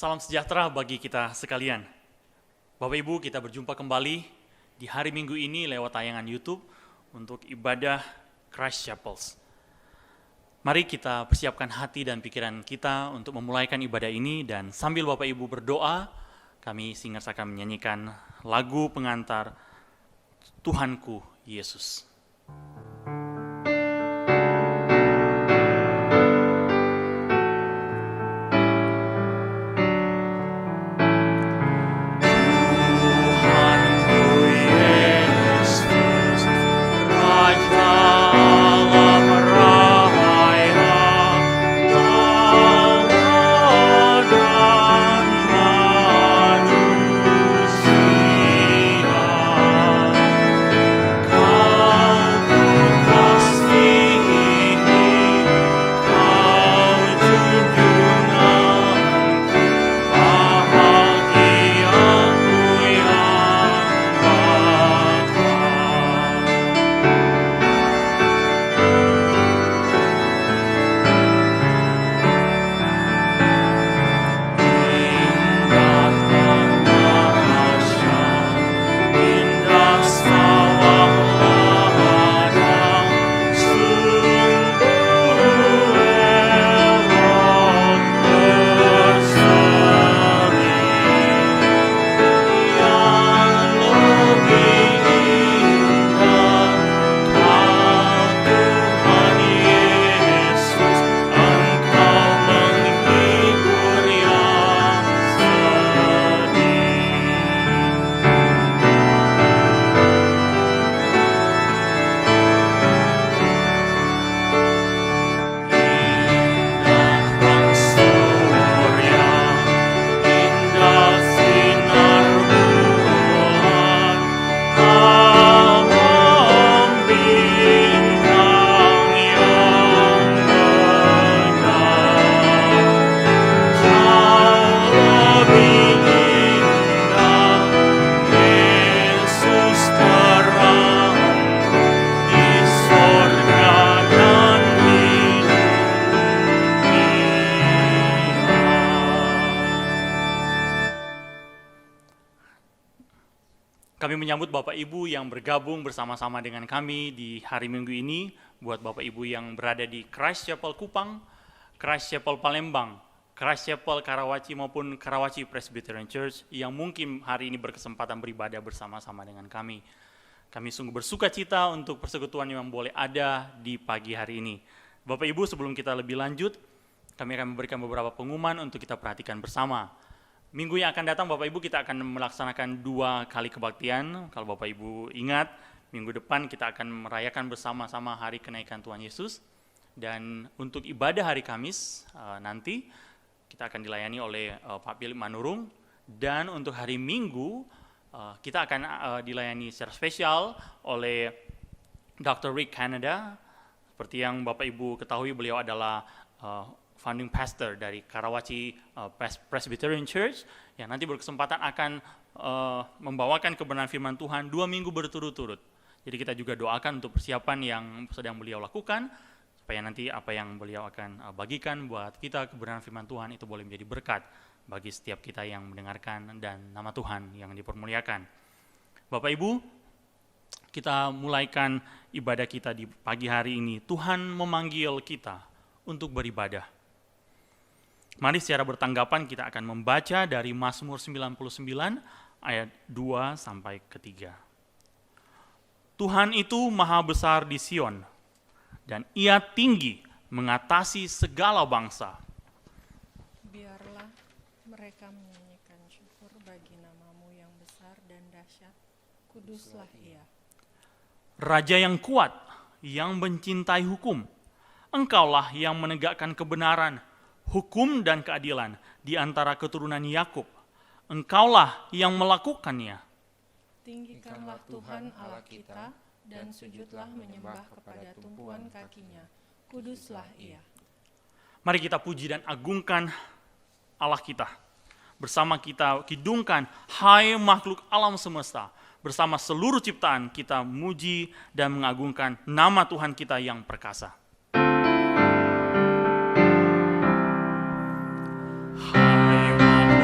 Salam sejahtera bagi kita sekalian. Bapak Ibu, kita berjumpa kembali di hari Minggu ini lewat tayangan YouTube untuk ibadah Christ Chapels. Mari kita persiapkan hati dan pikiran kita untuk memulaikan ibadah ini, dan sambil Bapak Ibu berdoa, kami singers akan menyanyikan lagu pengantar Tuhanku Yesus. Kami menyambut Bapak Ibu yang bergabung bersama-sama dengan kami di hari Minggu ini. Buat Bapak Ibu yang berada di Christ Chapel Kupang, Christ Chapel Palembang, Christ Chapel Karawaci maupun Karawaci Presbyterian Church yang mungkin hari ini berkesempatan beribadah bersama-sama dengan kami. Kami sungguh bersuka cita untuk persekutuan yang boleh ada di pagi hari ini. Bapak Ibu, sebelum kita lebih lanjut, kami akan memberikan beberapa pengumuman untuk kita perhatikan bersama. Minggu yang akan datang Bapak Ibu kita akan melaksanakan 2 kali kebaktian. Kalau Bapak Ibu ingat, minggu depan kita akan merayakan bersama-sama hari kenaikan Tuhan Yesus. Dan untuk ibadah hari Kamis nanti kita akan dilayani oleh Pak Philip Manurung. Dan untuk hari Minggu kita akan dilayani secara spesial oleh Dr. Rick Canada. Seperti yang Bapak Ibu ketahui, beliau adalah founding pastor dari Karawaci Presbyterian Church yang nanti berkesempatan akan membawakan kebenaran firman Tuhan 2 minggu berturut-turut. Jadi kita juga doakan untuk persiapan yang sedang beliau lakukan supaya nanti apa yang beliau akan bagikan buat kita kebenaran firman Tuhan itu boleh menjadi berkat bagi setiap kita yang mendengarkan dan nama Tuhan yang dipermuliakan. Bapak Ibu, kita mulaikan ibadah kita di pagi hari ini. Tuhan memanggil kita untuk beribadah. Mari secara bertanggapan kita akan membaca dari Mazmur 99 ayat 2 sampai ke 3. Tuhan itu maha besar di Sion, dan ia tinggi mengatasi segala bangsa. Biarlah mereka menyanyikan syukur bagi namamu yang besar dan dahsyat, kuduslah ia. Raja yang kuat, yang mencintai hukum, Engkaulah yang menegakkan kebenaran, hukum dan keadilan di antara keturunan Yakub. Engkaulah yang melakukannya. Tinggikanlah Tuhan Allah kita dan sujudlah menyembah kepada tumpuan kakinya. Kuduslah ia. Mari kita puji dan agungkan Allah kita. Bersama kita kidungkan, hai makhluk alam semesta. Bersama seluruh ciptaan kita muji dan mengagungkan nama Tuhan kita yang perkasa. Hai makhluk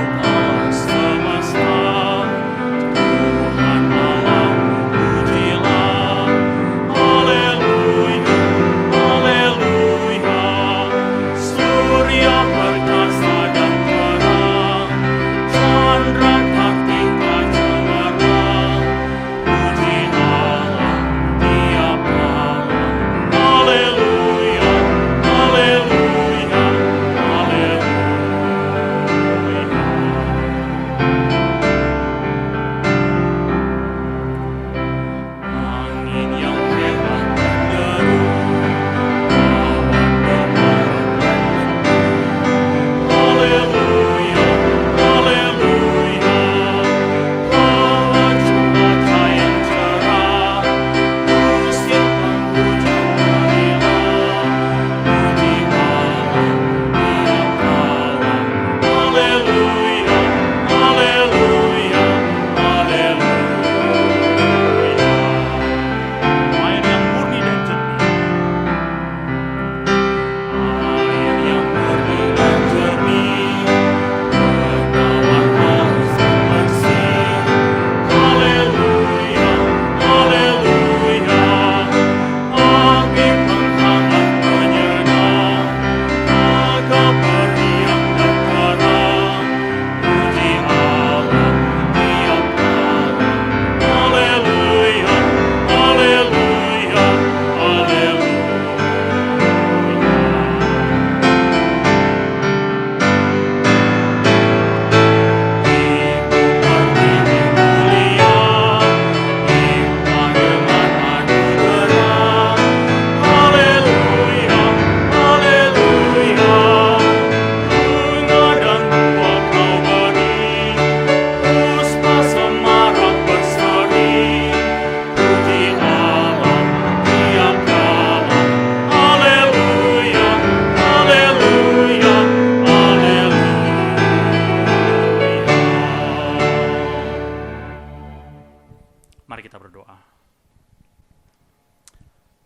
kita berdoa.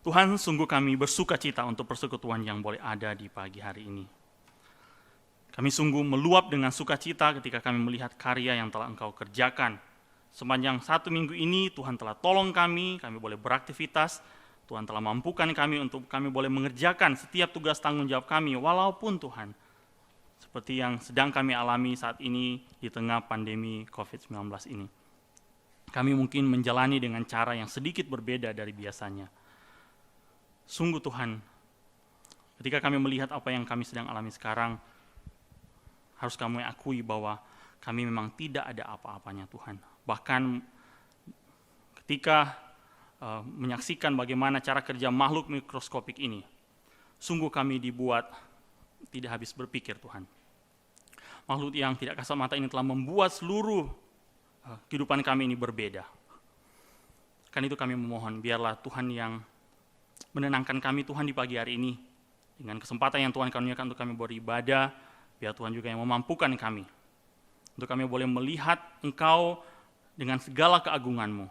Tuhan, sungguh kami bersuka cita untuk persekutuan yang boleh ada di pagi hari ini. Kami sungguh meluap dengan sukacita ketika kami melihat karya yang telah Engkau kerjakan. Sepanjang 1 minggu ini Tuhan telah tolong kami boleh beraktivitas, Tuhan telah mampukan kami untuk kami boleh mengerjakan setiap tugas tanggung jawab kami, walaupun Tuhan, seperti yang sedang kami alami saat ini di tengah pandemi COVID-19 ini. Kami mungkin menjalani dengan cara yang sedikit berbeda dari biasanya. Sungguh Tuhan, ketika kami melihat apa yang kami sedang alami sekarang, harus kami akui bahwa kami memang tidak ada apa-apanya Tuhan. Bahkan ketika menyaksikan bagaimana cara kerja makhluk mikroskopik ini, sungguh kami dibuat tidak habis berpikir Tuhan. Makhluk yang tidak kasat mata ini telah membuat seluruh kehidupan kami ini berbeda. Karena itu kami memohon, biarlah Tuhan yang menenangkan kami Tuhan di pagi hari ini, dengan kesempatan yang Tuhan karuniakan untuk kami beribadah, biar Tuhan juga yang memampukan kami, untuk kami boleh melihat Engkau dengan segala keagungan-Mu.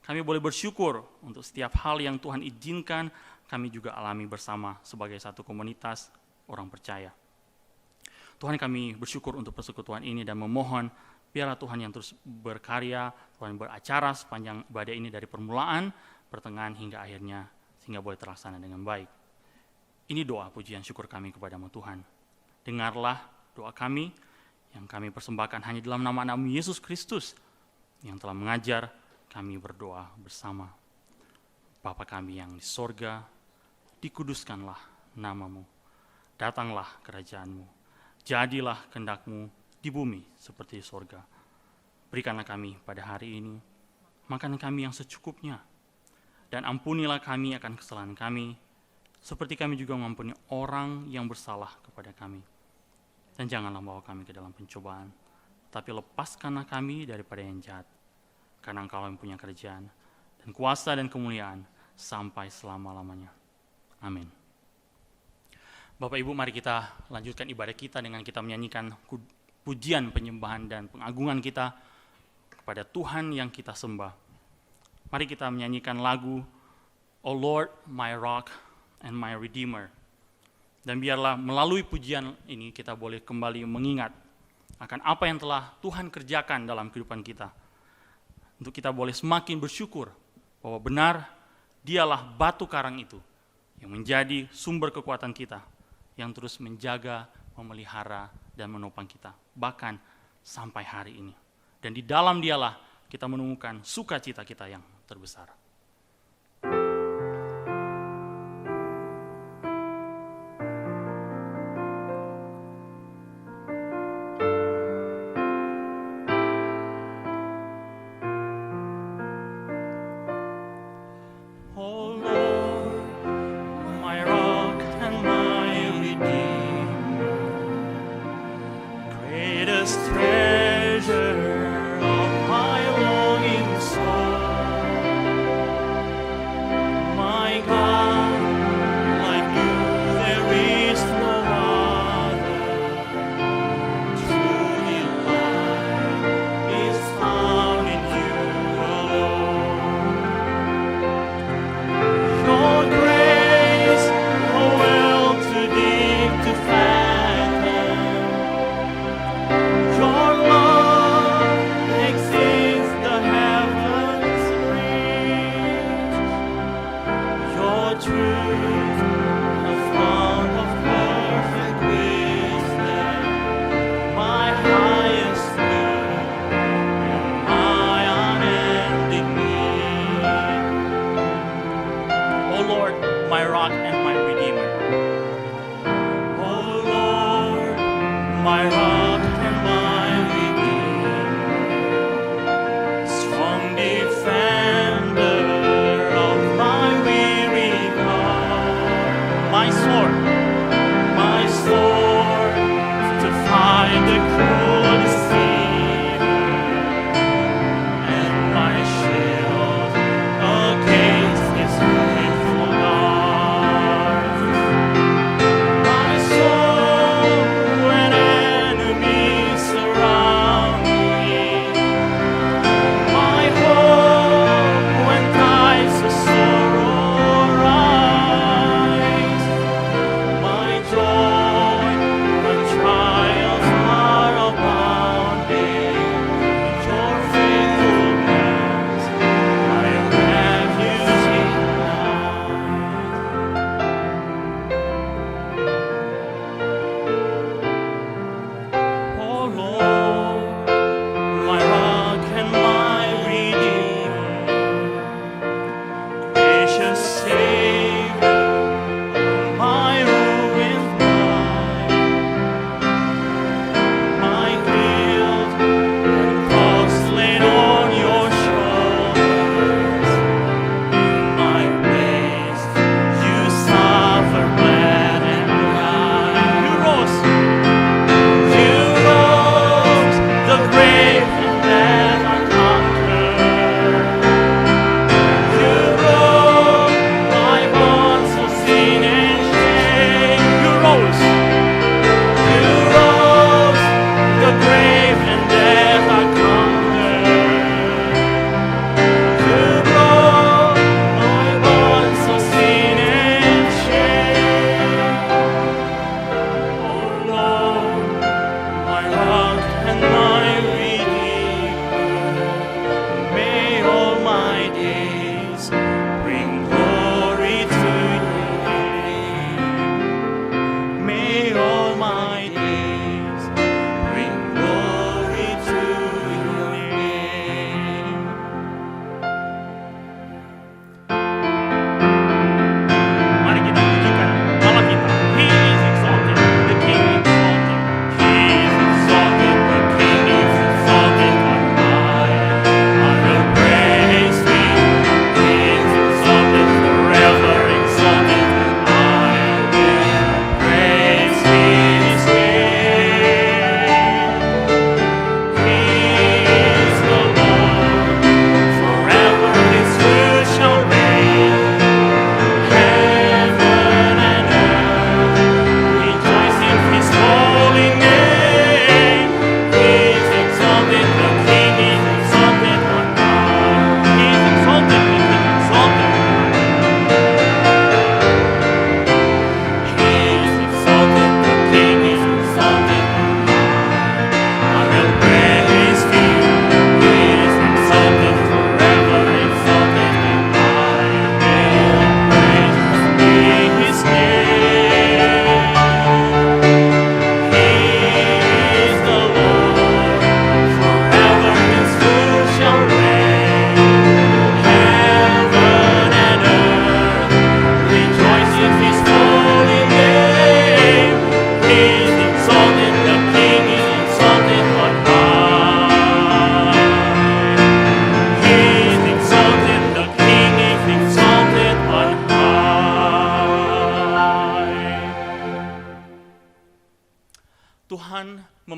Kami boleh bersyukur untuk setiap hal yang Tuhan izinkan kami juga alami bersama sebagai satu komunitas orang percaya. Tuhan, kami bersyukur untuk persekutuan ini dan memohon biarlah Tuhan yang terus berkarya, Tuhan beracara sepanjang ibadah ini dari permulaan, pertengahan hingga akhirnya, sehingga boleh terlaksana dengan baik. Ini doa pujian syukur kami kepada-Mu Tuhan. Dengarlah doa kami yang kami persembahkan hanya dalam nama Yesus Kristus yang telah mengajar kami berdoa bersama. Bapa kami yang di sorga, dikuduskanlah nama-Mu, datanglah kerajaan-Mu, jadilah kehendak-Mu di bumi seperti di sorga. Berikanlah kami pada hari ini makanan kami yang secukupnya, dan ampunilah kami akan kesalahan kami, seperti kami juga mengampuni orang yang bersalah kepada kami. Dan janganlah bawa kami ke dalam pencobaan, tapi lepaskanlah kami daripada yang jahat. Karena Engkau yang punya kerajaan, dan kuasa dan kemuliaan, sampai selama-lamanya. Amin. Bapak Ibu, mari kita lanjutkan ibadah kita dengan kita menyanyikan pujian, penyembahan, dan pengagungan kita kepada Tuhan yang kita sembah. Mari kita menyanyikan lagu O Lord, my rock and my redeemer. Dan biarlah melalui pujian ini kita boleh kembali mengingat akan apa yang telah Tuhan kerjakan dalam kehidupan kita. Untuk kita boleh semakin bersyukur bahwa benar Dialah batu karang itu yang menjadi sumber kekuatan kita, yang terus menjaga, memelihara, dan menopang kita, bahkan sampai hari ini. Dan di dalam Dialah kita menemukan sukacita kita yang terbesar. Treasure. 'Cause treasure of my longing soul,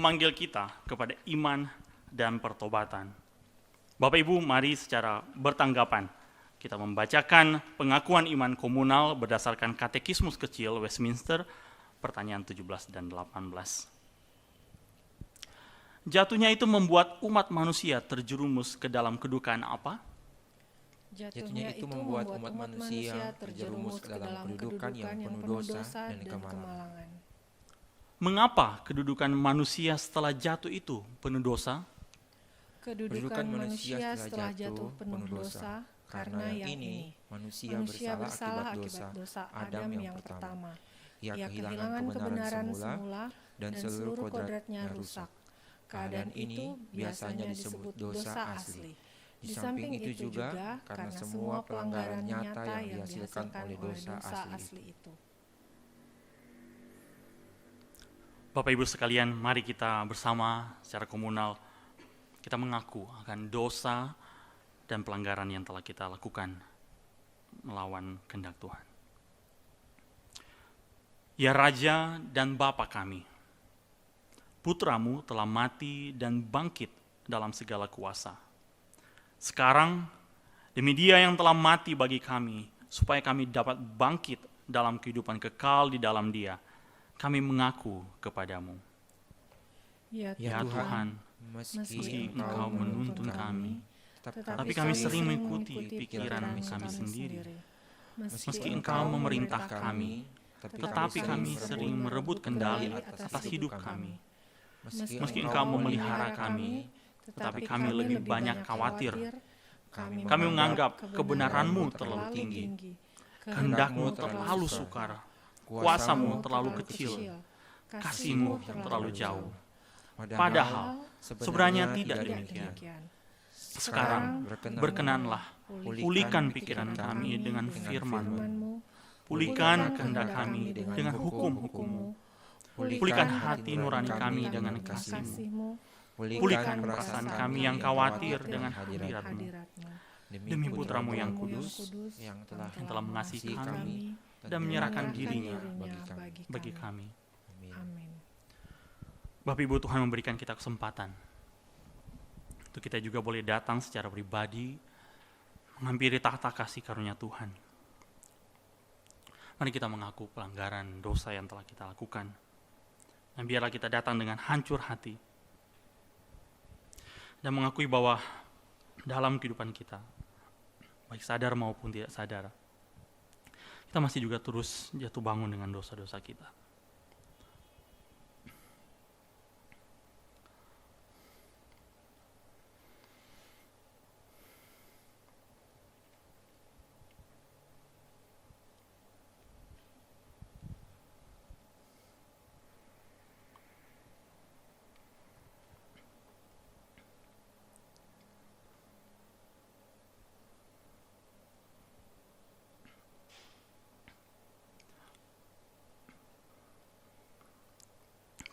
memanggil kita kepada iman dan pertobatan. Bapak Ibu, mari secara bertanggapan kita membacakan pengakuan iman komunal berdasarkan Katekismus Kecil Westminster, pertanyaan 17 dan 18. Jatuhnya itu membuat umat manusia terjerumus ke dalam kedukaan apa? Jatuhnya itu membuat umat manusia terjerumus ke dalam kedudukan yang penuh dosa dan kemalangan. Mengapa kedudukan manusia setelah jatuh itu penuh dosa? Kedudukan manusia setelah jatuh penuh dosa karena yang ini, manusia bersalah akibat dosa Adam yang pertama. Ia kehilangan kebenaran semula dan seluruh kodratnya rusak. Keadaan itu biasanya disebut dosa asli. Di samping itu juga karena semua pelanggaran nyata yang dihasilkan oleh dosa asli itu. Bapak Ibu sekalian, mari kita bersama secara komunal kita mengaku akan dosa dan pelanggaran yang telah kita lakukan melawan kehendak Tuhan. Ya Raja dan Bapa kami, Putramu telah mati dan bangkit dalam segala kuasa. Sekarang, demi Dia yang telah mati bagi kami, supaya kami dapat bangkit dalam kehidupan kekal di dalam Dia, kami mengaku kepadamu. Ya Tuhan, meski Engkau menuntun kami, tapi kami sering mengikuti pikiran kami sendiri. Meski Engkau memerintah kami, tetapi kami sering merebut kendali atas hidup kami. Meski Engkau memelihara kami, tetapi kami lebih banyak khawatir. Kami menganggap kebenaran-Mu terlalu tinggi, kehendak-Mu terlalu sukar, kuasa-Mu terlalu kecil, kasih-Mu terlalu jauh. Padahal sebenarnya tidak demikian. Sekarang berkenanlah pulihkan pikiran kami dengan firman-Mu, pulihkan kehendak kami dengan hukum-hukum-Mu, pulihkan hati nurani kami dengan kasih-Mu, pulihkan perasaan kami yang khawatir dengan hadirat-Mu. Demi Putramu yang kudus, yang telah mengasihi kami dan menyerahkan dirinya bagi kami. Amin. Bapak Ibu, Tuhan memberikan kita kesempatan untuk kita juga boleh datang secara pribadi menghampiri tahta kasih karunia Tuhan. Mari kita mengaku pelanggaran dosa yang telah kita lakukan. Dan biarlah kita datang dengan hancur hati dan mengakui bahwa dalam kehidupan kita, baik sadar maupun tidak sadar, kita masih juga terus jatuh bangun dengan dosa-dosa kita.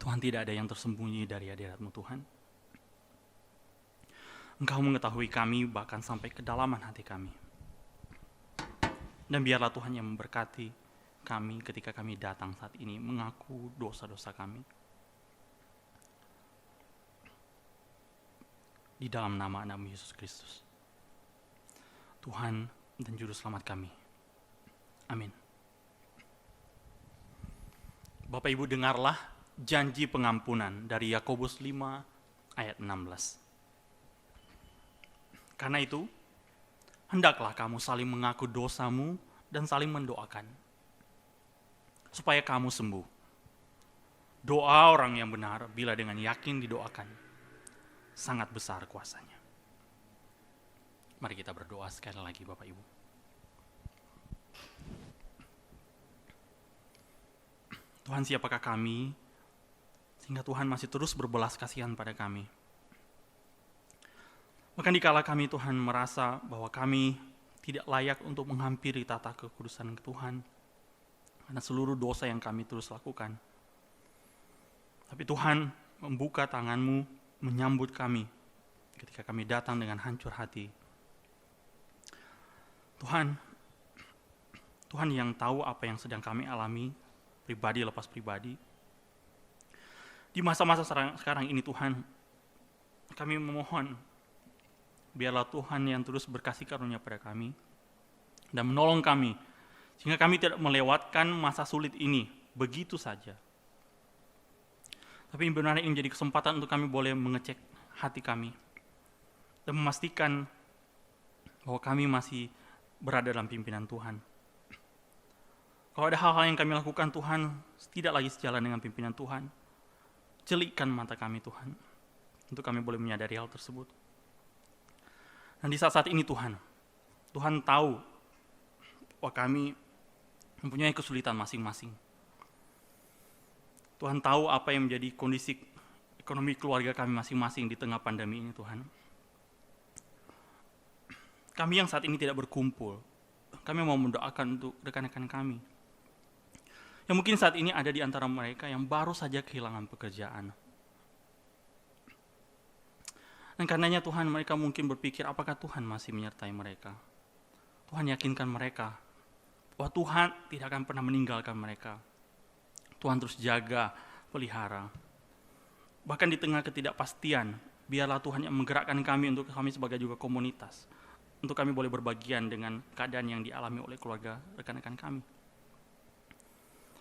Tuhan, tidak ada yang tersembunyi dari hadirat-Mu Tuhan. Engkau mengetahui kami bahkan sampai kedalaman hati kami. Dan biarlah Tuhan yang memberkati kami ketika kami datang saat ini mengaku dosa-dosa kami. Di dalam nama Anak-Mu Yesus Kristus, Tuhan dan Juru Selamat kami. Amin. Bapak Ibu, dengarlah janji pengampunan dari Yakobus 5 ayat 16. Karena itu, hendaklah kamu saling mengaku dosamu dan saling mendoakan, supaya kamu sembuh. Doa orang yang benar bila dengan yakin didoakan, sangat besar kuasanya. Mari kita berdoa sekali lagi Bapak Ibu. Tuhan, siapakah kami sehingga Tuhan masih terus berbelas kasihan pada kami. Bahkan dikala kami Tuhan merasa bahwa kami tidak layak untuk menghampiri tata kekudusan Tuhan karena seluruh dosa yang kami terus lakukan. Tapi Tuhan membuka tangan-Mu menyambut kami ketika kami datang dengan hancur hati. Tuhan yang tahu apa yang sedang kami alami, pribadi lepas pribadi. Di masa-masa sekarang ini Tuhan, kami memohon, biarlah Tuhan yang terus berkasih karunia pada kami dan menolong kami, sehingga kami tidak melewatkan masa sulit ini begitu saja. Tapi benar-benar ini menjadi kesempatan untuk kami boleh mengecek hati kami dan memastikan bahwa kami masih berada dalam pimpinan Tuhan. Kalau ada hal-hal yang kami lakukan Tuhan tidak lagi sejalan dengan pimpinan Tuhan, celikkan mata kami Tuhan, untuk kami boleh menyadari hal tersebut. Dan di saat-saat ini Tuhan tahu bahwa kami mempunyai kesulitan masing-masing. Tuhan tahu apa yang menjadi kondisi ekonomi keluarga kami masing-masing di tengah pandemi ini Tuhan. Kami yang saat ini tidak berkumpul, kami mau mendoakan untuk rekan-rekan kami yang mungkin saat ini ada di antara mereka yang baru saja kehilangan pekerjaan. Dan karenanya Tuhan, mereka mungkin berpikir apakah Tuhan masih menyertai mereka. Tuhan yakinkan mereka bahwa Tuhan tidak akan pernah meninggalkan mereka. Tuhan terus jaga, pelihara. Bahkan di tengah ketidakpastian, biarlah Tuhan yang menggerakkan kami untuk kami sebagai juga komunitas, untuk kami boleh berbagian dengan keadaan yang dialami oleh keluarga rekan-rekan kami.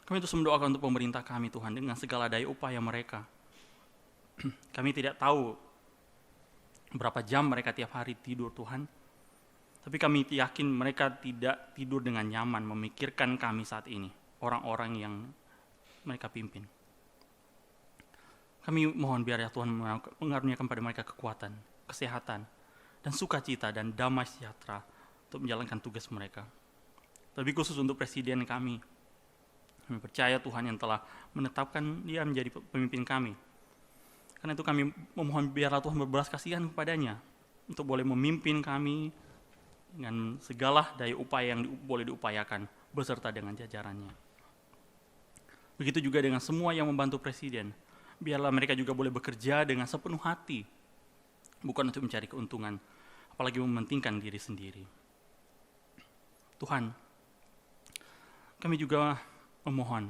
Kami terus mendoakan untuk pemerintah kami Tuhan dengan segala daya upaya mereka. Kami tidak tahu berapa jam mereka tiap hari tidur Tuhan, tapi kami yakin mereka tidak tidur dengan nyaman memikirkan kami saat ini, orang-orang yang mereka pimpin. Kami mohon biar ya Tuhan mengaruniakan pada mereka kekuatan, kesehatan, dan sukacita dan damai sejahtera untuk menjalankan tugas mereka. Lebih khusus untuk presiden kami percaya Tuhan yang telah menetapkan dia menjadi pemimpin kami. Karena itu kami memohon biarlah Tuhan berbelas kasihan kepadanya untuk boleh memimpin kami dengan segala daya upaya yang boleh diupayakan beserta dengan jajarannya. Begitu juga dengan semua yang membantu presiden. Biarlah mereka juga boleh bekerja dengan sepenuh hati, bukan untuk mencari keuntungan, apalagi mementingkan diri sendiri. Tuhan, kami juga memohon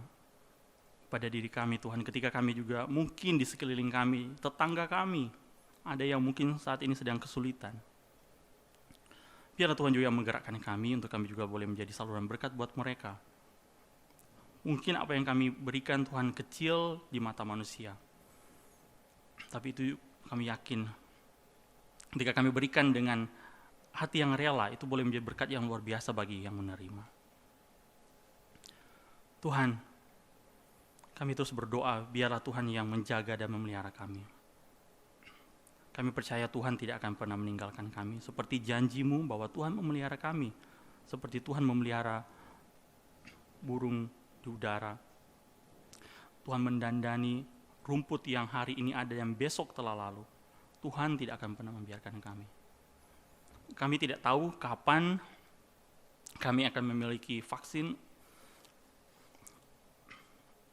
pada diri kami Tuhan, ketika kami juga mungkin di sekeliling kami, tetangga kami, ada yang mungkin saat ini sedang kesulitan. Biarlah Tuhan juga menggerakkan kami untuk kami juga boleh menjadi saluran berkat buat mereka. Mungkin apa yang kami berikan Tuhan kecil di mata manusia, tapi itu kami yakin ketika kami berikan dengan hati yang rela, itu boleh menjadi berkat yang luar biasa bagi yang menerima. Tuhan, kami terus berdoa, biarlah Tuhan yang menjaga dan memelihara kami. Kami percaya Tuhan tidak akan pernah meninggalkan kami, seperti janji-Mu bahwa Tuhan memelihara kami, seperti Tuhan memelihara burung di udara. Tuhan mendandani rumput yang hari ini ada yang besok telah lalu. Tuhan tidak akan pernah membiarkan kami. Kami tidak tahu kapan kami akan memiliki vaksin,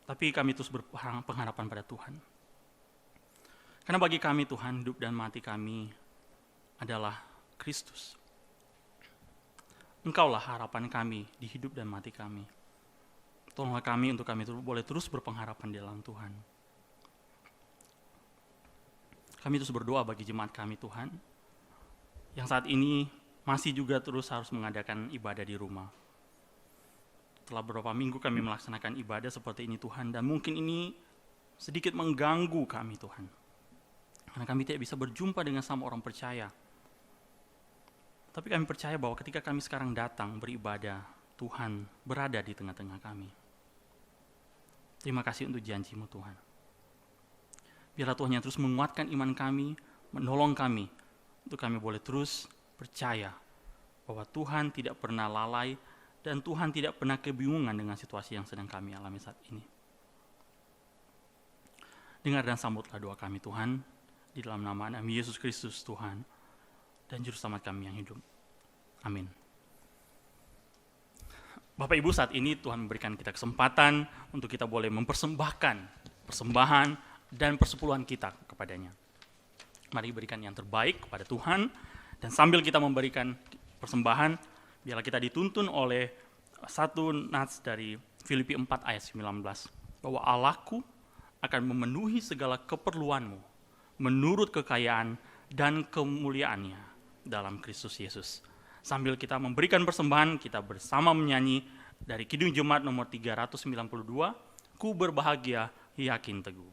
tapi kami terus berpengharapan pada Tuhan. Karena bagi kami Tuhan, hidup dan mati kami adalah Kristus. Engkaulah harapan kami di hidup dan mati kami. Tolonglah kami untuk kami boleh terus berpengharapan di dalam Tuhan. Kami terus berdoa bagi jemaat kami Tuhan, yang saat ini masih juga terus harus mengadakan ibadah di rumah. Setelah beberapa minggu kami melaksanakan ibadah seperti ini Tuhan, dan mungkin ini sedikit mengganggu kami Tuhan. Karena kami tidak bisa berjumpa dengan sama orang percaya. Tapi kami percaya bahwa ketika kami sekarang datang beribadah, Tuhan berada di tengah-tengah kami. Terima kasih untuk janji-Mu Tuhan. Biarlah Tuhan yang terus menguatkan iman kami, menolong kami, untuk kami boleh terus percaya bahwa Tuhan tidak pernah lalai, dan Tuhan tidak pernah kebingungan dengan situasi yang sedang kami alami saat ini. Dengar dan sambutlah doa kami Tuhan, di dalam nama Nabi Yesus Kristus Tuhan, dan Juru Selamat kami yang hidup. Amin. Bapak Ibu, saat ini Tuhan memberikan kita kesempatan untuk kita boleh mempersembahkan persembahan dan persepuluhan kita kepadanya. Mari berikan yang terbaik kepada Tuhan, dan sambil kita memberikan persembahan, biarlah kita dituntun oleh satu nats dari Filipi 4 ayat 19, bahwa Allahku akan memenuhi segala keperluanmu menurut kekayaan dan kemuliaannya dalam Kristus Yesus. Sambil kita memberikan persembahan, kita bersama menyanyi dari Kidung Jemaat nomor 392, Ku berbahagia yakin teguh.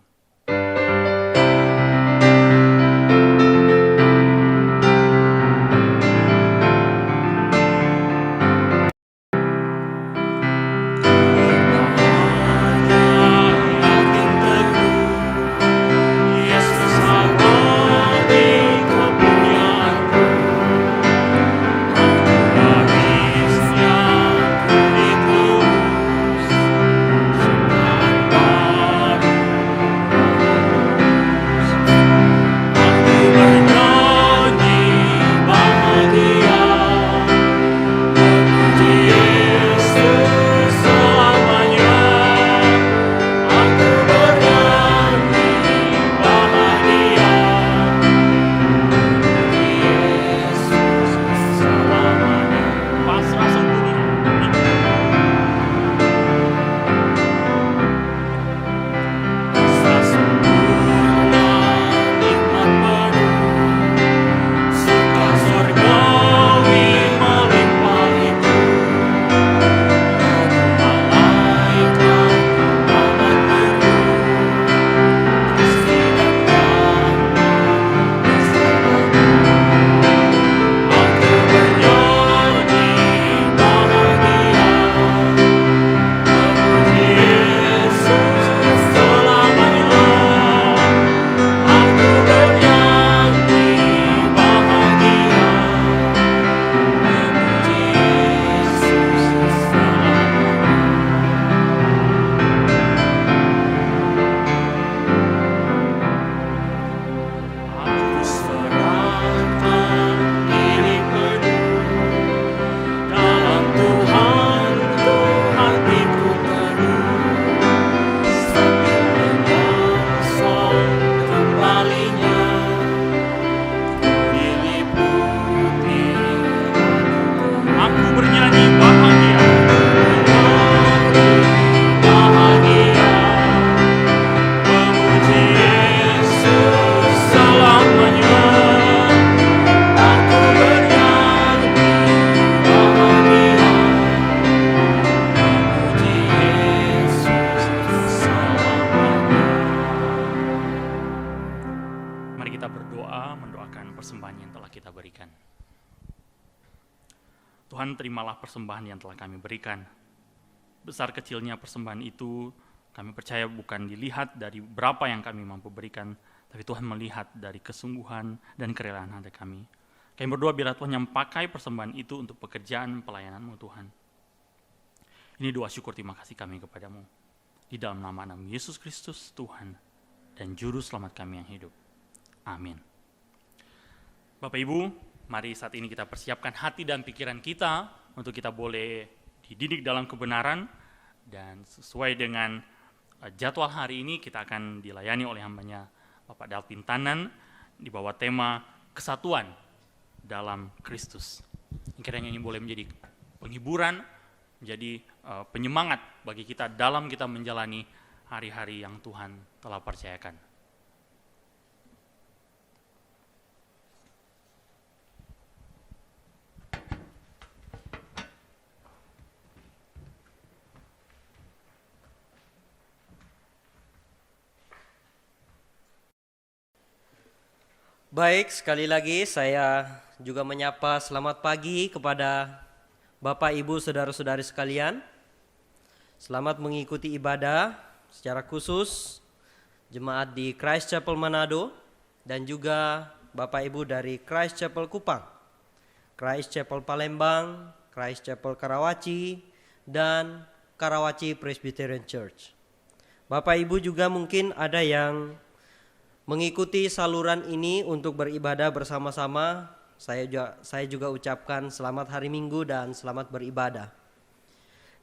Tuhan, terimalah persembahan yang telah kami berikan. Besar kecilnya persembahan itu kami percaya bukan dilihat dari berapa yang kami mampu berikan, tapi Tuhan melihat dari kesungguhan dan kerelaan hati kami. Kami berdoa biar Tuhan yang pakai persembahan itu untuk pekerjaan pelayanan-Mu Tuhan. Ini doa syukur terima kasih kami kepadamu. Di dalam nama Yesus Kristus Tuhan dan Juru Selamat kami yang hidup. Amin. Bapak Ibu, mari saat ini kita persiapkan hati dan pikiran kita untuk kita boleh dididik dalam kebenaran, dan sesuai dengan jadwal hari ini kita akan dilayani oleh hambanya Bapak Dalvin Tanan di bawah tema kesatuan dalam Kristus. Kiranya ini boleh menjadi penghiburan, menjadi penyemangat bagi kita dalam kita menjalani hari-hari yang Tuhan telah percayakan. Baik, sekali lagi saya juga menyapa selamat pagi kepada Bapak, Ibu, Saudara-saudari sekalian. Selamat mengikuti ibadah secara khusus jemaat di Christ Chapel Manado dan juga Bapak Ibu dari Christ Chapel Kupang, Christ Chapel Palembang, Christ Chapel Karawaci, dan Karawaci Presbyterian Church. Bapak Ibu juga mungkin ada yang mengikuti saluran ini untuk beribadah bersama-sama. Saya juga ucapkan selamat hari Minggu dan selamat beribadah.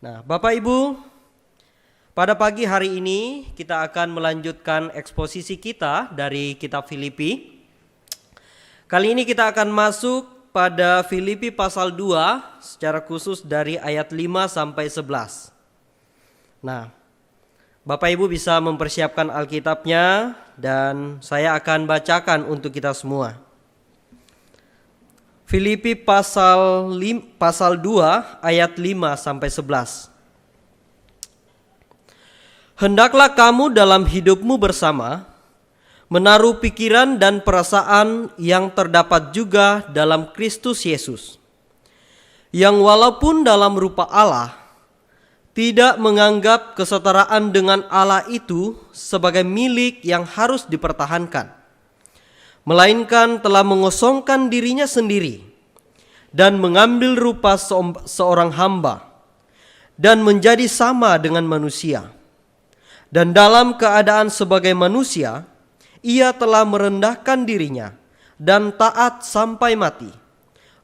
Nah, Bapak Ibu, pada pagi hari ini kita akan melanjutkan eksposisi kita dari kitab Filipi. Kali ini kita akan masuk pada Filipi pasal 2 secara khusus dari ayat 5 sampai 11. Nah, Bapak Ibu bisa mempersiapkan Alkitabnya dan saya akan bacakan untuk kita semua. Filipi pasal 2 ayat 5 sampai 11. Hendaklah kamu dalam hidupmu bersama menaruh pikiran dan perasaan yang terdapat juga dalam Kristus Yesus, yang walaupun dalam rupa Allah, tidak menganggap kesetaraan dengan Allah itu sebagai milik yang harus dipertahankan, melainkan telah mengosongkan dirinya sendiri dan mengambil rupa seorang hamba dan menjadi sama dengan manusia. Dan dalam keadaan sebagai manusia, ia telah merendahkan dirinya dan taat sampai mati,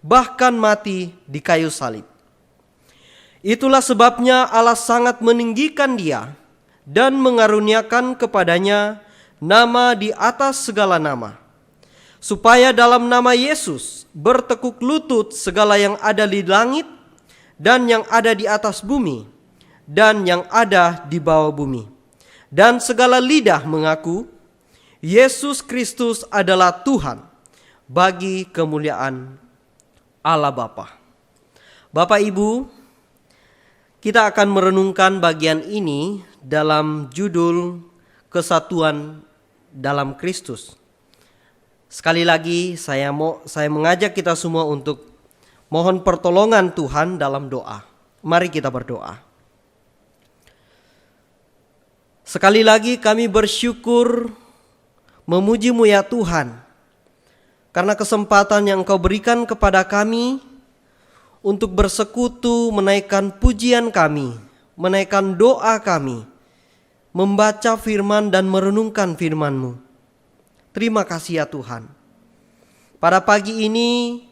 bahkan mati di kayu salib. Itulah sebabnya Allah sangat meninggikan dia dan mengaruniakan kepadanya nama di atas segala nama, supaya dalam nama Yesus bertekuk lutut segala yang ada di langit dan yang ada di atas bumi dan yang ada di bawah bumi, dan segala lidah mengaku Yesus Kristus adalah Tuhan, bagi kemuliaan Allah Bapa. Bapak Ibu, kita akan merenungkan bagian ini dalam judul kesatuan dalam Kristus. Sekali lagi saya mengajak kita semua untuk mohon pertolongan Tuhan dalam doa. Mari kita berdoa. Sekali lagi kami bersyukur memuji-Mu ya Tuhan, karena kesempatan yang Engkau berikan kepada kami untuk bersekutu, menaikkan pujian kami, menaikkan doa kami, membaca firman dan merenungkan firman-Mu. Terima kasih ya Tuhan. Pada pagi ini,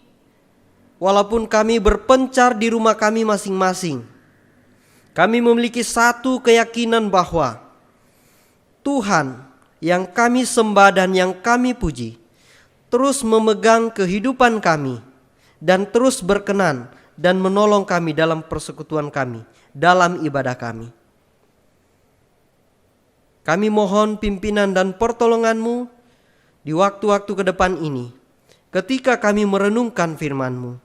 walaupun kami berpencar di rumah kami masing-masing, kami memiliki satu keyakinan bahwa Tuhan yang kami sembah dan yang kami puji terus memegang kehidupan kami dan terus berkenan dan menolong kami dalam persekutuan kami, dalam ibadah kami. Kami mohon pimpinan dan pertolongan-Mu di waktu-waktu ke depan ini, ketika kami merenungkan firman-Mu.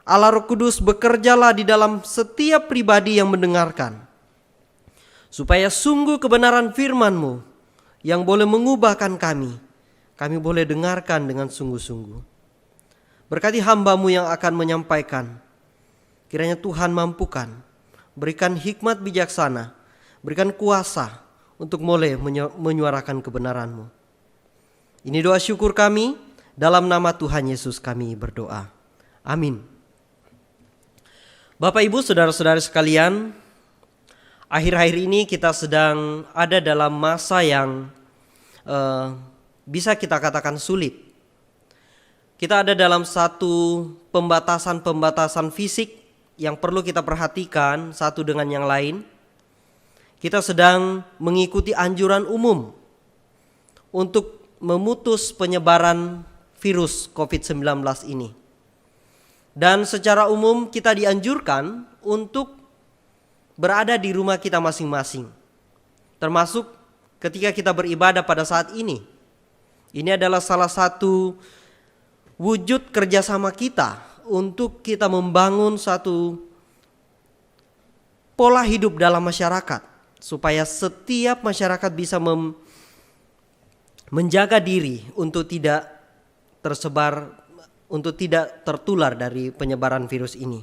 Allah Roh Kudus, bekerjalah di dalam setiap pribadi yang mendengarkan, supaya sungguh kebenaran firman-Mu yang boleh mengubahkan kami boleh dengarkan dengan sungguh-sungguh. Berkati hamba-Mu yang akan menyampaikan. Kiranya Tuhan mampukan, berikan hikmat bijaksana, berikan kuasa untuk boleh menyuarakan kebenaran-Mu. Ini doa syukur kami, dalam nama Tuhan Yesus kami berdoa. Amin. Bapak Ibu, saudara-saudara sekalian, akhir-akhir ini kita sedang ada dalam masa yang bisa kita katakan sulit. Kita ada dalam satu pembatasan fisik yang perlu kita perhatikan satu dengan yang lain. Kita sedang mengikuti anjuran umum untuk memutus penyebaran virus COVID-19 ini. Dan secara umum kita dianjurkan untuk berada di rumah kita masing-masing, termasuk ketika kita beribadah pada saat ini. Ini adalah salah satu wujud kerjasama kita untuk kita membangun satu pola hidup dalam masyarakat, supaya setiap masyarakat bisa menjaga diri untuk tidak tersebar, untuk tidak tertular dari penyebaran virus ini.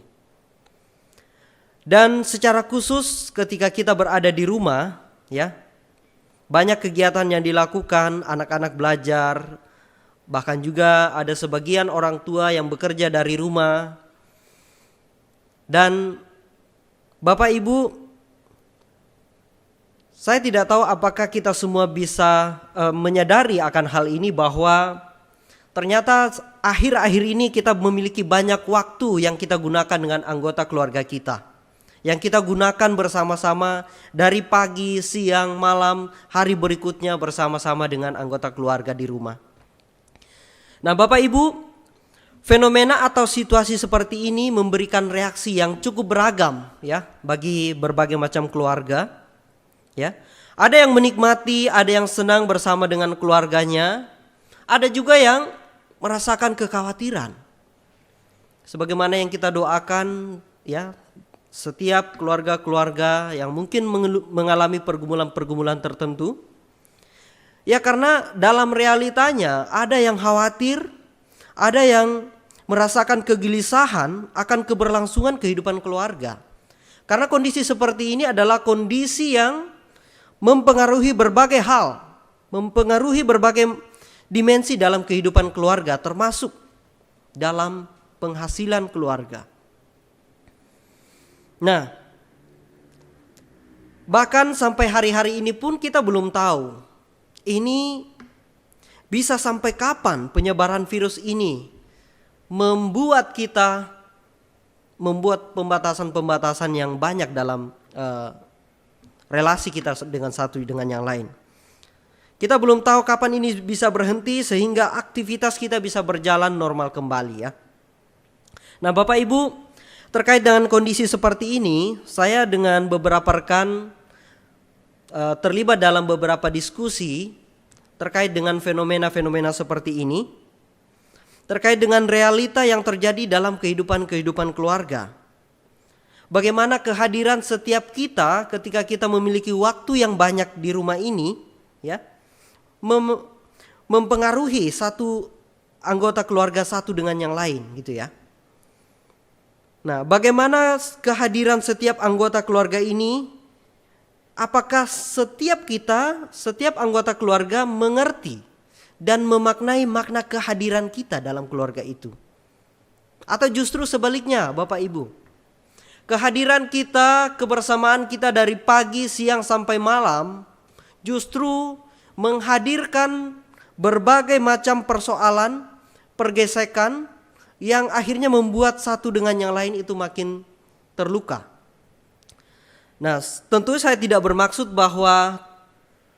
Dan secara khusus ketika kita berada di rumah, ya, banyak kegiatan yang dilakukan, anak-anak belajar, bahkan juga ada sebagian orang tua yang bekerja dari rumah. Dan Bapak Ibu, saya tidak tahu apakah kita semua bisa menyadari akan hal ini, bahwa ternyata akhir-akhir ini kita memiliki banyak waktu yang kita gunakan dengan anggota keluarga kita, yang kita gunakan bersama-sama dari pagi, siang, malam, hari berikutnya bersama-sama dengan anggota keluarga di rumah. Nah Bapak Ibu, fenomena atau situasi seperti ini memberikan reaksi yang cukup beragam ya bagi berbagai macam keluarga. Ya. Ada yang menikmati, ada yang senang bersama dengan keluarganya, ada juga yang merasakan kekhawatiran. Sebagaimana yang kita doakan, ya, setiap keluarga-keluarga yang mungkin mengalami pergumulan-pergumulan tertentu, ya, karena dalam realitanya ada yang khawatir, ada yang merasakan kegelisahan akan keberlangsungan kehidupan keluarga. Karena kondisi seperti ini adalah kondisi yang mempengaruhi berbagai hal, mempengaruhi berbagai dimensi dalam kehidupan keluarga, termasuk dalam penghasilan keluarga. Nah, bahkan sampai hari-hari ini pun kita belum tahu ini bisa sampai kapan penyebaran virus ini membuat pembatasan-pembatasan yang banyak dalam relasi kita dengan satu dengan yang lain. Kita belum tahu kapan ini bisa berhenti sehingga aktivitas kita bisa berjalan normal kembali, ya. Nah, Bapak Ibu, terkait dengan kondisi seperti ini, saya dengan beberapa rekan terlibat dalam beberapa diskusi terkait dengan fenomena-fenomena seperti ini, terkait dengan realita yang terjadi dalam kehidupan keluarga. Bagaimana kehadiran setiap kita ketika kita memiliki waktu yang banyak di rumah ini, ya, mempengaruhi satu anggota keluarga satu dengan yang lain, gitu ya. Nah, bagaimana kehadiran setiap anggota keluarga ini? Apakah setiap anggota keluarga mengerti dan memaknai makna kehadiran kita dalam keluarga itu? Atau justru sebaliknya, Bapak Ibu? Kehadiran kita, kebersamaan kita dari pagi, siang sampai malam justru menghadirkan berbagai macam persoalan, pergesekan yang akhirnya membuat satu dengan yang lain itu makin terluka. Nah, tentu saya tidak bermaksud bahwa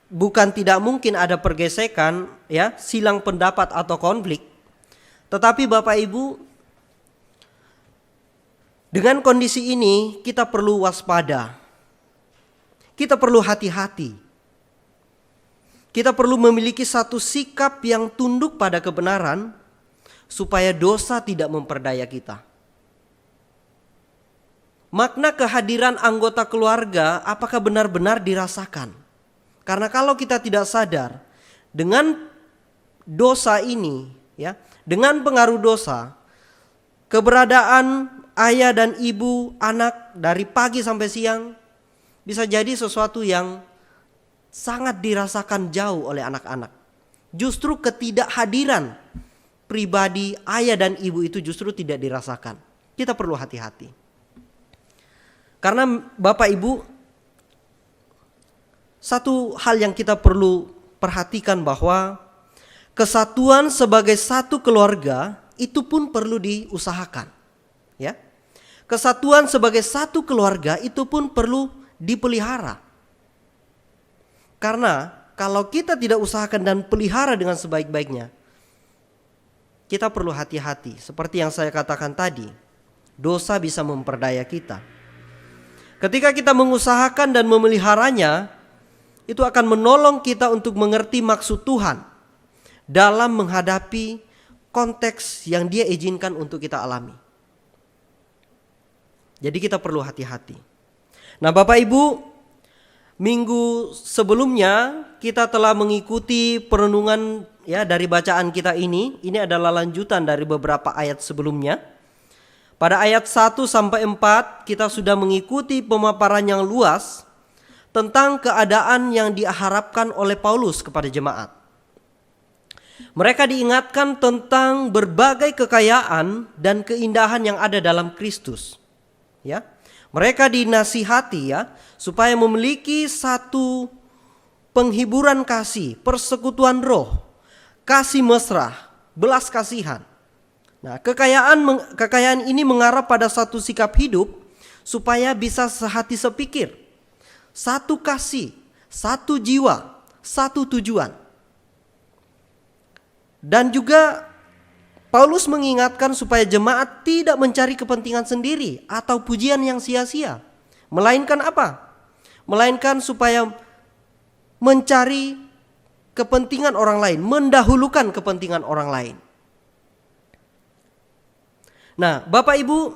bukan tidak mungkin ada pergesekan, ya, silang pendapat atau konflik. Tetapi Bapak Ibu, dengan kondisi ini kita perlu waspada. Kita perlu hati-hati. Kita perlu memiliki satu sikap yang tunduk pada kebenaran supaya dosa tidak memperdaya kita. Makna kehadiran anggota keluarga apakah benar-benar dirasakan? Karena kalau kita tidak sadar dengan dosa ini, ya, dengan pengaruh dosa, keberadaan ayah dan ibu anak dari pagi sampai siang bisa jadi sesuatu yang sangat dirasakan jauh oleh anak-anak. Justru ketidakhadiran pribadi ayah dan ibu itu justru tidak dirasakan. Kita perlu hati-hati. Karena Bapak Ibu, satu hal yang kita perlu perhatikan bahwa kesatuan sebagai satu keluarga itu pun perlu diusahakan, ya. Kesatuan sebagai satu keluarga itu pun perlu dipelihara. Karena kalau kita tidak usahakan dan pelihara dengan sebaik-baiknya, kita perlu hati-hati. Seperti yang saya katakan tadi, dosa bisa memperdaya kita. Ketika kita mengusahakan dan memeliharanya, itu akan menolong kita untuk mengerti maksud Tuhan dalam menghadapi konteks yang Dia izinkan untuk kita alami. Jadi kita perlu hati-hati. Nah, Bapak Ibu, minggu sebelumnya kita telah mengikuti perenungan, ya, dari bacaan kita ini. Ini adalah lanjutan dari beberapa ayat sebelumnya. Pada ayat 1 sampai 4 kita sudah mengikuti pemaparan yang luas tentang keadaan yang diharapkan oleh Paulus kepada jemaat. Mereka diingatkan tentang berbagai kekayaan dan keindahan yang ada dalam Kristus. Ya, mereka dinasihati, ya, supaya memiliki satu penghiburan kasih, persekutuan roh, kasih mesra, belas kasihan. Nah, kekayaan ini mengarah pada satu sikap hidup supaya bisa sehati sepikir, satu kasih, satu jiwa, satu tujuan. Dan juga Paulus mengingatkan supaya jemaat tidak mencari kepentingan sendiri atau pujian yang sia-sia. Melainkan apa? Melainkan supaya mencari kepentingan orang lain, mendahulukan kepentingan orang lain. Nah, Bapak Ibu,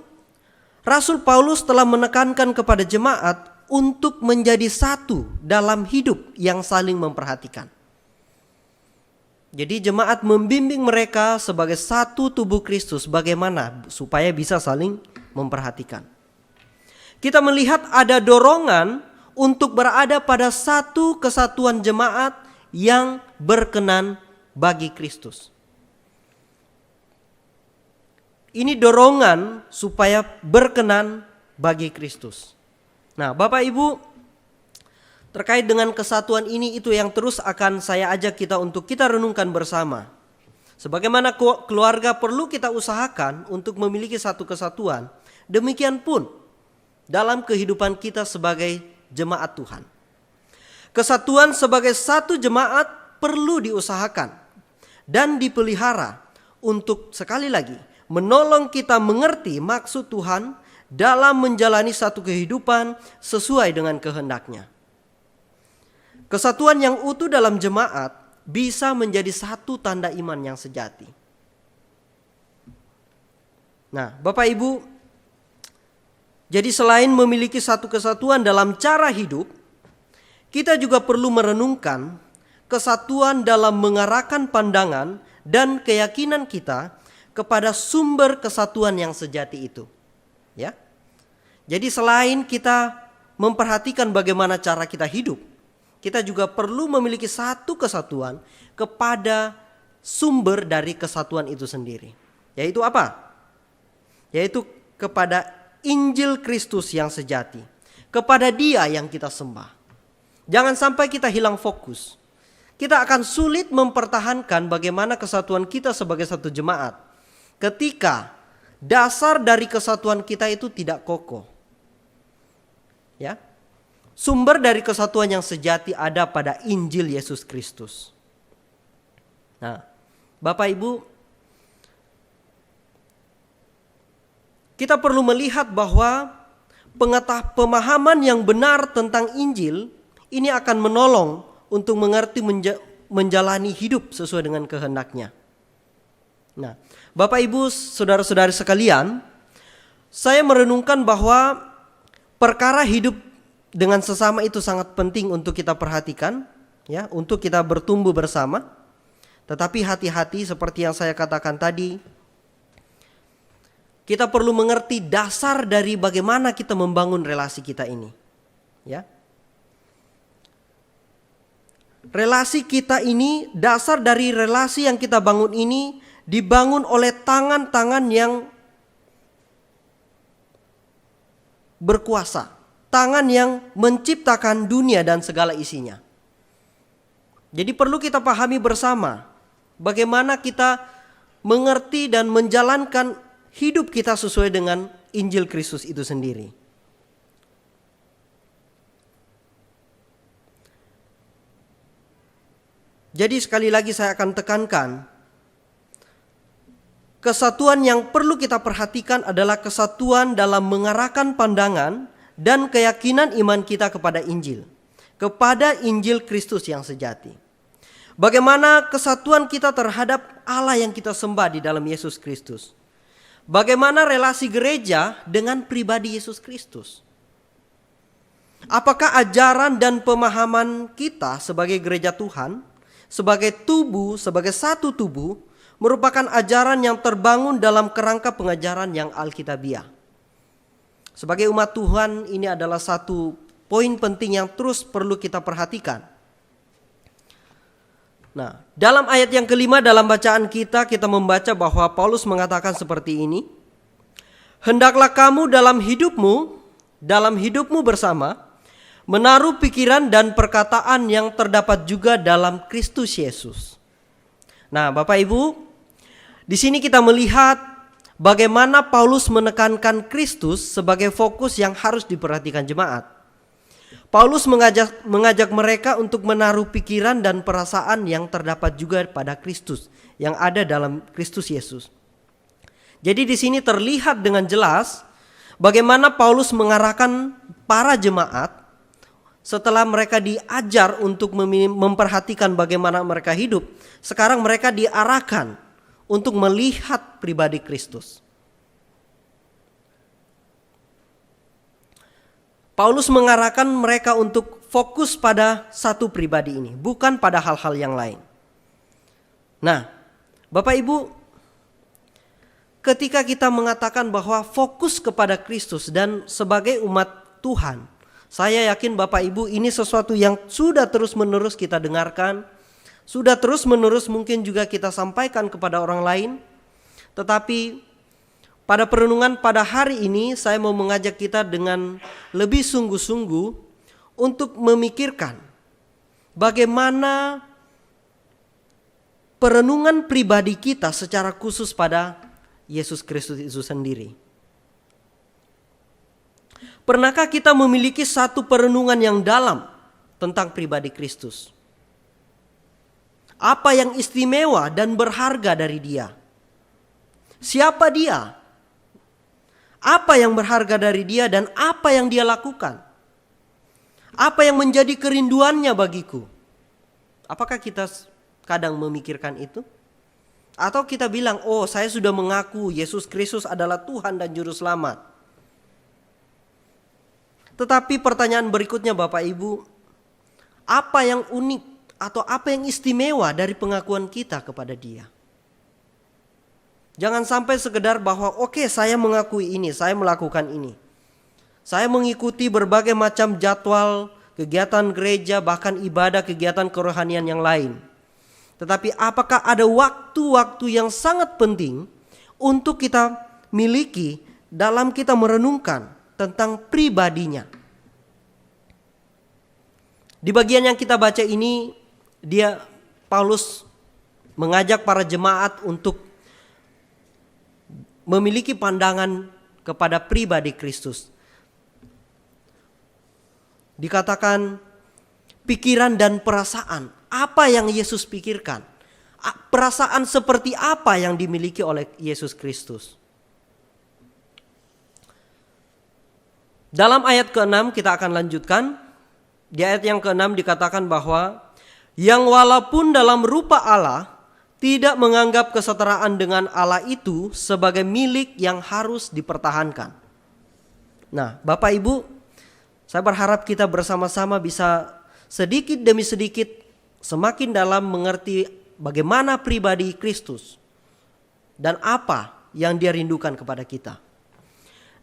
Rasul Paulus telah menekankan kepada jemaat untuk menjadi satu dalam hidup yang saling memperhatikan. Jadi jemaat membimbing mereka sebagai satu tubuh Kristus bagaimana supaya bisa saling memperhatikan. Kita melihat ada dorongan untuk berada pada satu kesatuan jemaat yang berkenan bagi Kristus. Ini dorongan supaya berkenan bagi Kristus. Nah, Bapak Ibu, terkait dengan kesatuan ini itu yang terus akan saya ajak kita untuk kita renungkan bersama. Sebagaimana keluarga perlu kita usahakan untuk memiliki satu kesatuan, demikian pun dalam kehidupan kita sebagai jemaat Tuhan. Kesatuan sebagai satu jemaat perlu diusahakan dan dipelihara untuk sekali lagi menolong kita mengerti maksud Tuhan dalam menjalani satu kehidupan sesuai dengan kehendak-Nya. Kesatuan yang utuh dalam jemaat bisa menjadi satu tanda iman yang sejati. Nah, Bapak Ibu, jadi selain memiliki satu kesatuan dalam cara hidup, kita juga perlu merenungkan kesatuan dalam mengarahkan pandangan dan keyakinan kita kepada sumber kesatuan yang sejati itu. Ya. Jadi selain kita memperhatikan bagaimana cara kita hidup, kita juga perlu memiliki satu kesatuan kepada sumber dari kesatuan itu sendiri. Yaitu apa? Yaitu kepada Injil Kristus yang sejati. Kepada Dia yang kita sembah. Jangan sampai kita hilang fokus. Kita akan sulit mempertahankan bagaimana kesatuan kita sebagai satu jemaat ketika dasar dari kesatuan kita itu tidak kokoh. Ya. Sumber dari kesatuan yang sejati ada pada Injil Yesus Kristus. Nah, Bapak Ibu, kita perlu melihat bahwa pemahaman yang benar tentang Injil ini akan menolong untuk mengerti menjalani hidup sesuai dengan kehendak-Nya. Nah, Bapak Ibu, saudara-saudari sekalian, saya merenungkan bahwa perkara hidup dengan sesama itu sangat penting untuk kita perhatikan, ya, untuk kita bertumbuh bersama. Tetapi hati-hati seperti yang saya katakan tadi, kita perlu mengerti dasar dari bagaimana kita membangun relasi kita ini, ya. Relasi kita ini, dasar dari relasi yang kita bangun ini dibangun oleh tangan-tangan yang berkuasa, tangan yang menciptakan dunia dan segala isinya. Jadi perlu kita pahami bersama bagaimana kita mengerti dan menjalankan hidup kita sesuai dengan Injil Kristus itu sendiri. Jadi sekali lagi saya akan tekankan, kesatuan yang perlu kita perhatikan adalah kesatuan dalam mengarahkan pandangan dan keyakinan iman kita kepada Injil, kepada Injil Kristus yang sejati. Bagaimana kesatuan kita terhadap Allah yang kita sembah di dalam Yesus Kristus. Bagaimana relasi gereja dengan pribadi Yesus Kristus. Apakah ajaran dan pemahaman kita sebagai gereja Tuhan, sebagai tubuh, sebagai satu tubuh, merupakan ajaran yang terbangun dalam kerangka pengajaran yang alkitabiah. Sebagai umat Tuhan, ini adalah satu poin penting yang terus perlu kita perhatikan. Nah, dalam ayat yang kelima dalam bacaan kita membaca bahwa Paulus mengatakan seperti ini. Hendaklah kamu dalam hidupmu bersama, menaruh pikiran dan perkataan yang terdapat juga dalam Kristus Yesus. Nah, Bapak Ibu, di sini kita melihat bagaimana Paulus menekankan Kristus sebagai fokus yang harus diperhatikan jemaat. Paulus mengajak mereka untuk menaruh pikiran dan perasaan yang terdapat juga pada Kristus, yang ada dalam Kristus Yesus. Jadi di sini terlihat dengan jelas bagaimana Paulus mengarahkan para jemaat setelah mereka diajar untuk memperhatikan bagaimana mereka hidup, sekarang mereka diarahkan untuk melihat pribadi Kristus. Paulus mengarahkan mereka untuk fokus pada satu pribadi ini, bukan pada hal-hal yang lain. Nah, Bapak Ibu, ketika kita mengatakan bahwa fokus kepada Kristus dan sebagai umat Tuhan, saya yakin Bapak Ibu ini sesuatu yang sudah terus-menerus kita dengarkan, sudah terus-menerus mungkin juga kita sampaikan kepada orang lain. Tetapi pada perenungan pada hari ini saya mau mengajak kita dengan lebih sungguh-sungguh untuk memikirkan bagaimana perenungan pribadi kita secara khusus pada Yesus Kristus itu sendiri. Pernahkah kita memiliki satu perenungan yang dalam tentang pribadi Kristus? Apa yang istimewa dan berharga dari Dia? Siapa Dia? Apa yang berharga dari Dia dan apa yang Dia lakukan? Apa yang menjadi kerinduannya bagiku? Apakah kita kadang memikirkan itu? Atau kita bilang, oh saya sudah mengaku Yesus Kristus adalah Tuhan dan Juru Selamat. Tetapi pertanyaan berikutnya Bapak Ibu, apa yang unik atau apa yang istimewa dari pengakuan kita kepada Dia? Jangan sampai sekedar bahwa oke, saya mengakui ini, saya melakukan ini. Saya mengikuti berbagai macam jadwal kegiatan gereja, bahkan ibadah kegiatan kerohanian yang lain. Tetapi apakah ada waktu-waktu yang sangat penting untuk kita miliki dalam kita merenungkan tentang pribadinya? Di bagian yang kita baca ini, Paulus mengajak para jemaat untuk memiliki pandangan kepada pribadi Kristus. Dikatakan pikiran dan perasaan, apa yang Yesus pikirkan? Perasaan seperti apa yang dimiliki oleh Yesus Kristus? Dalam ayat ke-6 kita akan lanjutkan. Di ayat yang ke-6 dikatakan bahwa yang walaupun dalam rupa Allah tidak menganggap kesetaraan dengan Allah itu sebagai milik yang harus dipertahankan. Nah, Bapak Ibu, saya berharap kita bersama-sama bisa sedikit demi sedikit semakin dalam mengerti bagaimana pribadi Kristus dan apa yang Dia rindukan kepada kita.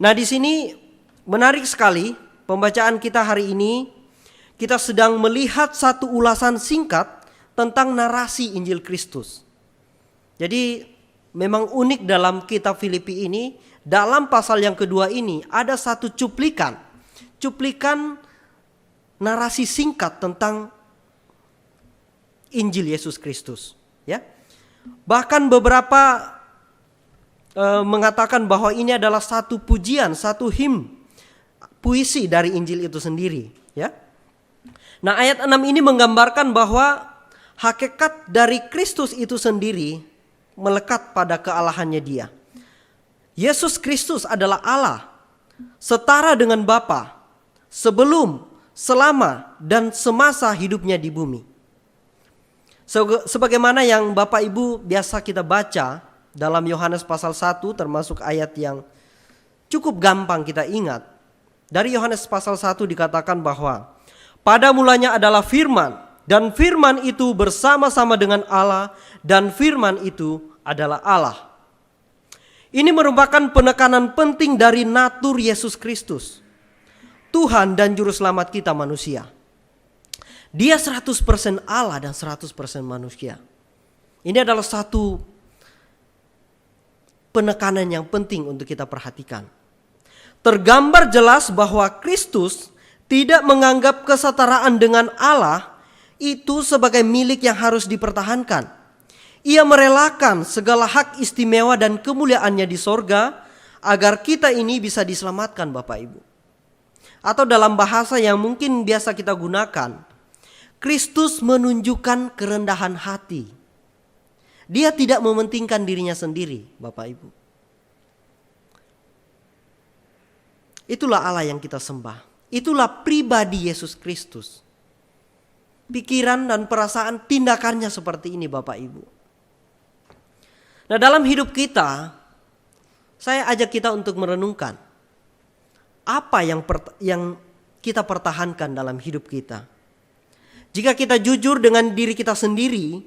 Nah, di sini menarik sekali pembacaan kita hari ini. Kita sedang melihat satu ulasan singkat tentang narasi Injil Kristus. Jadi memang unik dalam kitab Filipi ini, dalam pasal yang kedua ini ada satu cuplikan narasi singkat tentang Injil Yesus Kristus. Ya, bahkan beberapa mengatakan bahwa ini adalah satu pujian, satu him, puisi dari Injil itu sendiri. Ya. Nah, ayat 6 ini menggambarkan bahwa hakikat dari Kristus itu sendiri melekat pada kealahannya Dia. Yesus Kristus adalah Allah, setara dengan Bapa, sebelum, selama, dan semasa hidupnya di bumi. Sebagaimana yang Bapak Ibu biasa kita baca dalam Yohanes pasal 1, termasuk ayat yang cukup gampang kita ingat. Dari Yohanes pasal 1 dikatakan bahwa pada mulanya adalah firman, dan firman itu bersama-sama dengan Allah, dan firman itu adalah Allah. Ini merupakan penekanan penting dari natur Yesus Kristus, Tuhan dan Juru Selamat kita manusia. Dia 100% Allah dan 100% manusia. Ini adalah satu penekanan yang penting untuk kita perhatikan. Tergambar jelas bahwa Kristus tidak menganggap kesetaraan dengan Allah itu sebagai milik yang harus dipertahankan. Ia merelakan segala hak istimewa dan kemuliaannya di sorga agar kita ini bisa diselamatkan, Bapak Ibu. Atau dalam bahasa yang mungkin biasa kita gunakan, Kristus menunjukkan kerendahan hati. Dia tidak mementingkan dirinya sendiri, Bapak Ibu. Itulah Allah yang kita sembah. itulah pribadi Yesus Kristus. Pikiran dan perasaan, tindakannya seperti ini Bapak Ibu. Nah, dalam hidup kita, saya ajak kita untuk merenungkan apa yang kita pertahankan dalam hidup kita. Jika kita jujur dengan diri kita sendiri,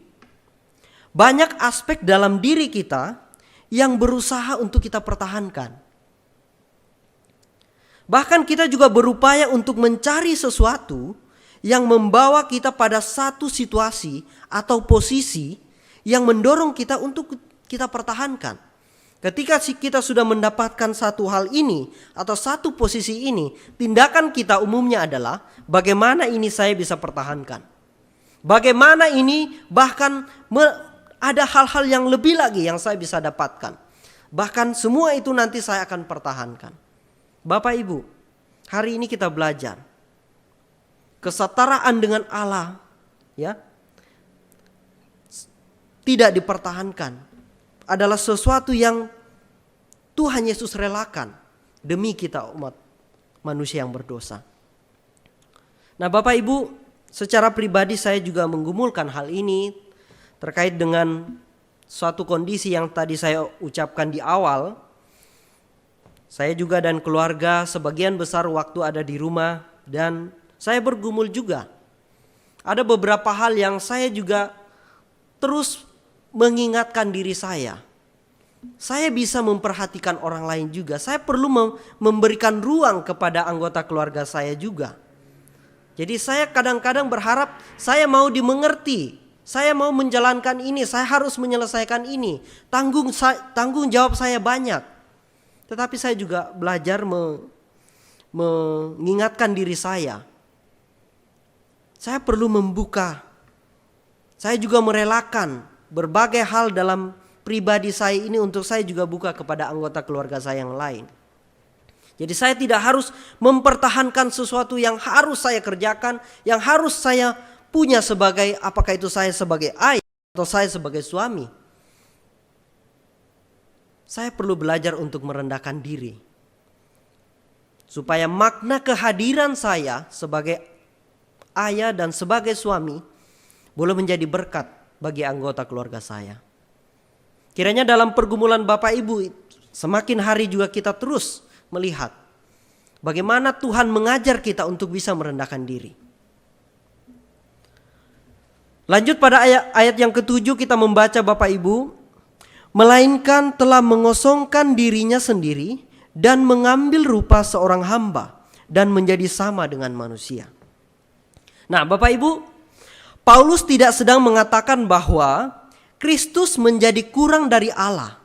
banyak aspek dalam diri kita yang berusaha untuk kita pertahankan. Bahkan kita juga berupaya untuk mencari sesuatu yang membawa kita pada satu situasi atau posisi yang mendorong kita untuk kita pertahankan. Ketika kita sudah mendapatkan satu hal ini atau satu posisi ini, tindakan kita umumnya adalah bagaimana ini saya bisa pertahankan. Bagaimana ini bahkan ada hal-hal yang lebih lagi yang saya bisa dapatkan. Bahkan semua itu nanti saya akan pertahankan. Bapak Ibu, hari ini kita belajar kesetaraan dengan Allah, ya, tidak dipertahankan, adalah sesuatu yang Tuhan Yesus relakan demi kita umat manusia yang berdosa. Nah Bapak Ibu, secara pribadi saya juga menggumulkan hal ini terkait dengan suatu kondisi yang tadi saya ucapkan di awal. Saya juga dan keluarga sebagian besar waktu ada di rumah dan saya bergumul juga. Ada beberapa hal yang saya juga terus mengingatkan diri saya. Saya bisa memperhatikan orang lain juga. Saya perlu memberikan ruang kepada anggota keluarga saya juga. Jadi saya kadang-kadang berharap saya mau dimengerti. Saya mau menjalankan ini, saya harus menyelesaikan ini. Tanggung jawab saya banyak. Tetapi saya juga belajar mengingatkan diri saya. Saya perlu membuka. Saya juga merelakan berbagai hal dalam pribadi saya ini untuk saya juga buka kepada anggota keluarga saya yang lain. Jadi saya tidak harus mempertahankan sesuatu yang harus saya kerjakan, yang harus saya punya sebagai, apakah itu saya sebagai ayah atau saya sebagai suami. Saya perlu belajar untuk merendahkan diri. Supaya makna kehadiran saya sebagai ayah dan sebagai suami boleh menjadi berkat bagi anggota keluarga saya. Kiranya dalam pergumulan Bapak Ibu, semakin hari juga kita terus melihat bagaimana Tuhan mengajar kita untuk bisa merendahkan diri. Lanjut pada ayat yang ketujuh kita membaca Bapak Ibu, melainkan telah mengosongkan dirinya sendiri dan mengambil rupa seorang hamba dan menjadi sama dengan manusia. Nah Bapak Ibu, Paulus tidak sedang mengatakan bahwa Kristus menjadi kurang dari Allah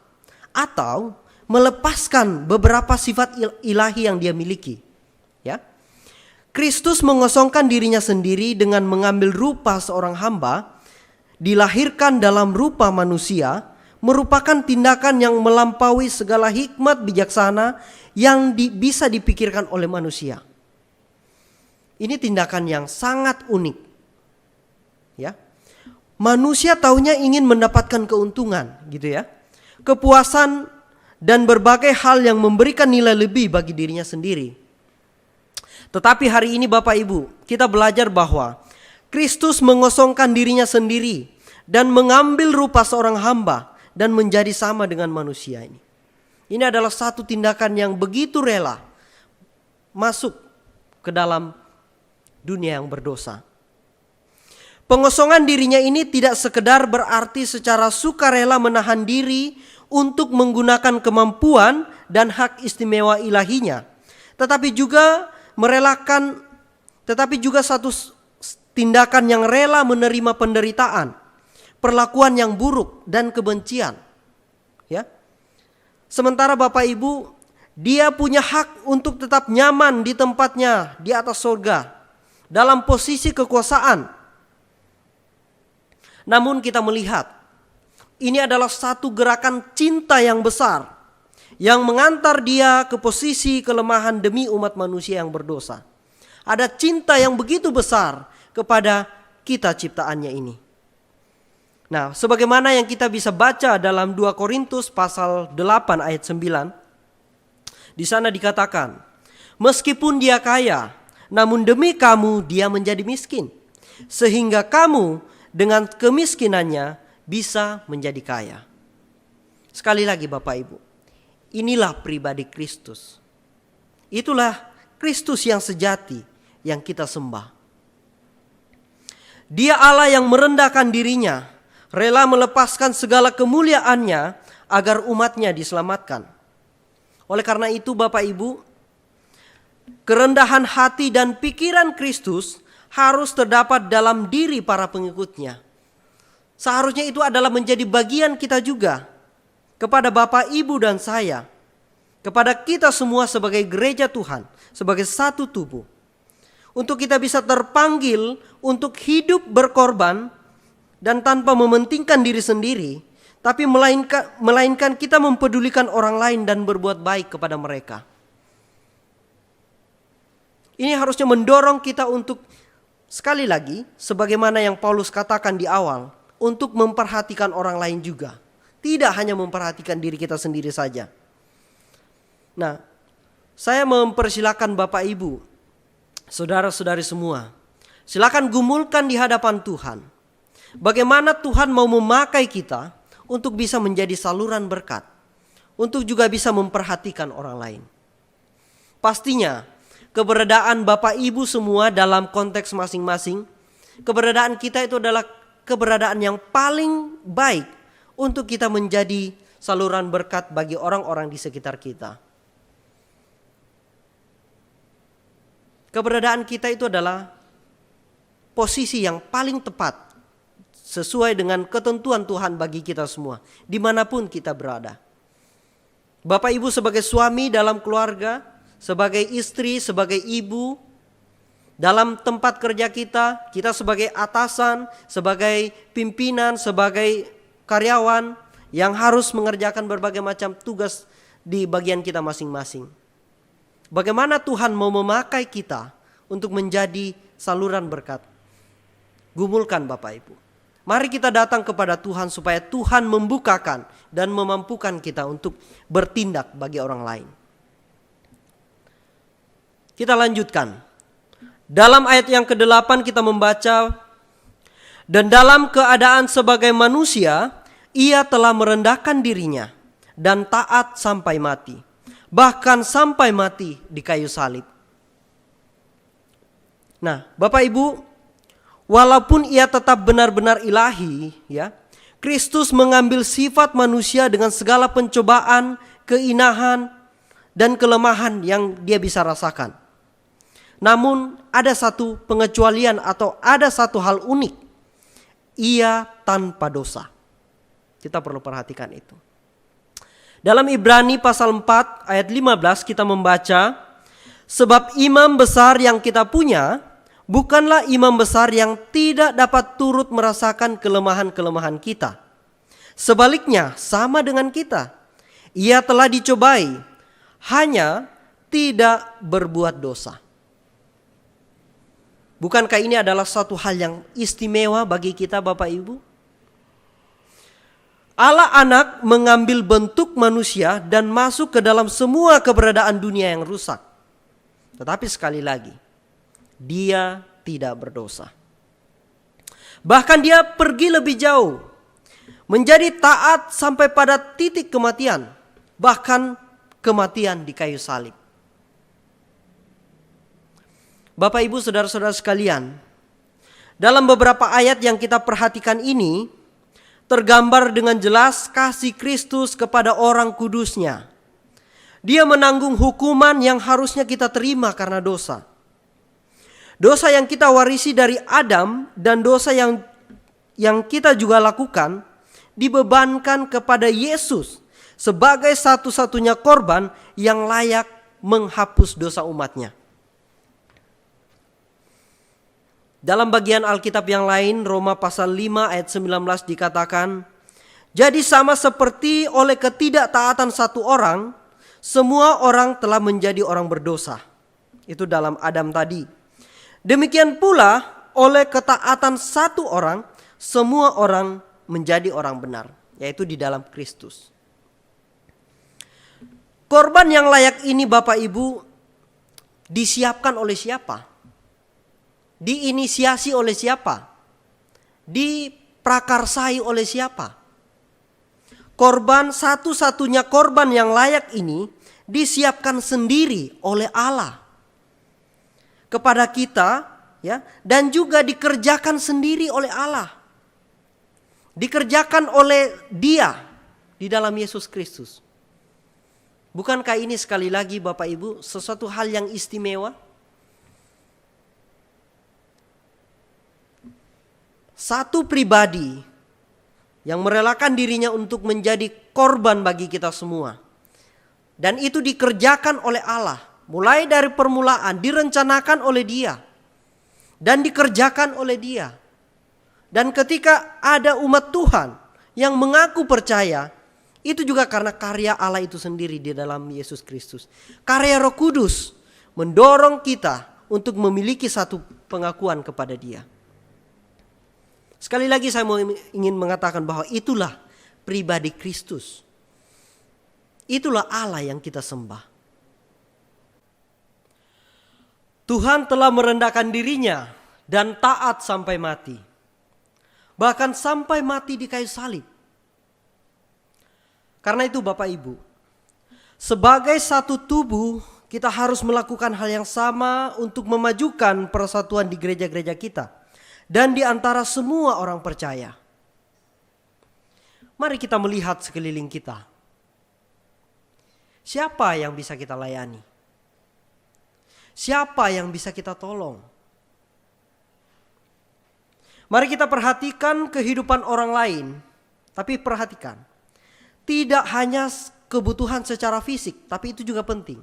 atau melepaskan beberapa sifat ilahi yang dia miliki. Ya, Kristus mengosongkan dirinya sendiri dengan mengambil rupa seorang hamba, dilahirkan dalam rupa manusia, merupakan tindakan yang melampaui segala hikmat bijaksana yang bisa dipikirkan oleh manusia. Ini tindakan yang sangat unik. Ya. Manusia taunya ingin mendapatkan keuntungan, gitu ya. Kepuasan dan berbagai hal yang memberikan nilai lebih bagi dirinya sendiri. Tetapi hari ini Bapak Ibu, kita belajar bahwa Kristus mengosongkan dirinya sendiri dan mengambil rupa seorang hamba dan menjadi sama dengan manusia ini. Ini adalah satu tindakan yang begitu rela masuk ke dalam dunia yang berdosa. Pengosongan dirinya ini tidak sekedar berarti secara sukarela menahan diri untuk menggunakan kemampuan dan hak istimewa ilahinya, tetapi juga satu tindakan yang rela menerima penderitaan, perlakuan yang buruk dan kebencian. Ya. Sementara Bapak Ibu, dia punya hak untuk tetap nyaman di tempatnya di atas surga dalam posisi kekuasaan. Namun kita melihat ini adalah satu gerakan cinta yang besar yang mengantar dia ke posisi kelemahan demi umat manusia yang berdosa. Ada cinta yang begitu besar kepada kita ciptaannya ini. Nah, sebagaimana yang kita bisa baca dalam 2 Korintus pasal 8 ayat 9. Di sana dikatakan, meskipun dia kaya, namun demi kamu dia menjadi miskin, sehingga kamu dengan kemiskinannya bisa menjadi kaya. Sekali lagi Bapak Ibu, inilah pribadi Kristus. Itulah Kristus yang sejati yang kita sembah. Dia Allah yang merendahkan dirinya, rela melepaskan segala kemuliaannya agar umatnya diselamatkan. Oleh karena itu Bapak Ibu, kerendahan hati dan pikiran Kristus harus terdapat dalam diri para pengikutnya. Seharusnya itu adalah menjadi bagian kita juga, kepada Bapak, Ibu, dan saya, kepada kita semua sebagai gereja Tuhan, sebagai satu tubuh. Untuk kita bisa terpanggil untuk hidup berkorban dan tanpa mementingkan diri sendiri, tapi melainkan kita mempedulikan orang lain dan berbuat baik kepada mereka. Ini harusnya mendorong kita untuk, sekali lagi, sebagaimana yang Paulus katakan di awal, untuk memperhatikan orang lain juga. Tidak hanya memperhatikan diri kita sendiri saja. Nah, saya mempersilakan Bapak Ibu, saudara-saudari semua, silakan gumulkan di hadapan Tuhan. Bagaimana Tuhan mau memakai kita untuk bisa menjadi saluran berkat, untuk juga bisa memperhatikan orang lain. Pastinya keberadaan Bapak Ibu semua dalam konteks masing-masing, keberadaan kita itu adalah keberadaan yang paling baik untuk kita menjadi saluran berkat bagi orang-orang di sekitar kita. Keberadaan kita itu adalah posisi yang paling tepat sesuai dengan ketentuan Tuhan bagi kita semua, dimanapun kita berada. Bapak Ibu sebagai suami dalam keluarga, sebagai istri, sebagai ibu, dalam tempat kerja kita, kita sebagai atasan, sebagai pimpinan, sebagai karyawan yang harus mengerjakan berbagai macam tugas di bagian kita masing-masing. Bagaimana Tuhan mau memakai kita untuk menjadi saluran berkat? Gumulkan Bapak Ibu. Mari kita datang kepada Tuhan supaya Tuhan membukakan dan memampukan kita untuk bertindak bagi orang lain. Kita lanjutkan. Dalam ayat yang ke-8 kita membaca, dan dalam keadaan sebagai manusia, ia telah merendahkan dirinya dan taat sampai mati, bahkan sampai mati di kayu salib. Nah, Bapak Ibu, walaupun ia tetap benar-benar ilahi, ya, Kristus mengambil sifat manusia dengan segala pencobaan, keinahan, dan kelemahan yang dia bisa rasakan. Namun ada satu pengecualian atau ada satu hal unik. Ia tanpa dosa. Kita perlu perhatikan itu. Dalam Ibrani pasal 4 ayat 15 kita membaca, sebab imam besar yang kita punya bukanlah imam besar yang tidak dapat turut merasakan kelemahan-kelemahan kita. Sebaliknya sama dengan kita. Ia telah dicobai, hanya tidak berbuat dosa. Bukankah ini adalah suatu hal yang istimewa bagi kita Bapak Ibu? Allah Anak mengambil bentuk manusia dan masuk ke dalam semua keberadaan dunia yang rusak. Tetapi sekali lagi, dia tidak berdosa. Bahkan dia pergi lebih jauh, menjadi taat sampai pada titik kematian, bahkan kematian di kayu salib. Bapak Ibu saudara-saudara sekalian, dalam beberapa ayat yang kita perhatikan ini, tergambar dengan jelas kasih Kristus kepada orang kudusnya. Dia menanggung hukuman yang harusnya kita terima karena dosa. Dosa yang kita warisi dari Adam dan dosa yang kita juga lakukan dibebankan kepada Yesus sebagai satu-satunya korban yang layak menghapus dosa umatnya. Dalam bagian Alkitab yang lain, Roma pasal 5 ayat 19 dikatakan, jadi sama seperti oleh ketidaktaatan satu orang, semua orang telah menjadi orang berdosa. Itu dalam Adam tadi. Demikian pula oleh ketaatan satu orang, semua orang menjadi orang benar, yaitu di dalam Kristus. Korban yang layak ini Bapak Ibu disiapkan oleh siapa? diinisiasi oleh siapa? Diprakarsai oleh siapa? Korban, satu-satunya korban yang layak ini disiapkan sendiri oleh Allah kepada kita, ya, dan juga dikerjakan sendiri oleh Allah. Dikerjakan oleh Dia di dalam Yesus Kristus. Bukankah ini sekali lagi Bapak Ibu sesuatu hal yang istimewa? Satu pribadi yang merelakan dirinya untuk menjadi korban bagi kita semua. Dan itu dikerjakan oleh Allah. Mulai dari permulaan direncanakan oleh Dia. Dan dikerjakan oleh Dia. Dan ketika ada umat Tuhan yang mengaku percaya, itu juga karena karya Allah itu sendiri di dalam Yesus Kristus. Karya Roh Kudus mendorong kita untuk memiliki satu pengakuan kepada Dia. Sekali lagi saya ingin mengatakan bahwa itulah pribadi Kristus. Itulah Allah yang kita sembah. Tuhan telah merendahkan dirinya dan taat sampai mati. Bahkan sampai mati di kayu salib. Karena itu Bapak Ibu, sebagai satu tubuh kita harus melakukan hal yang sama untuk memajukan persatuan di gereja-gereja kita. Dan di antara semua orang percaya. Mari kita melihat sekeliling kita. Siapa yang bisa kita layani? Siapa yang bisa kita tolong? Mari kita perhatikan kehidupan orang lain. Tapi perhatikan, tidak hanya kebutuhan secara fisik, tapi itu juga penting.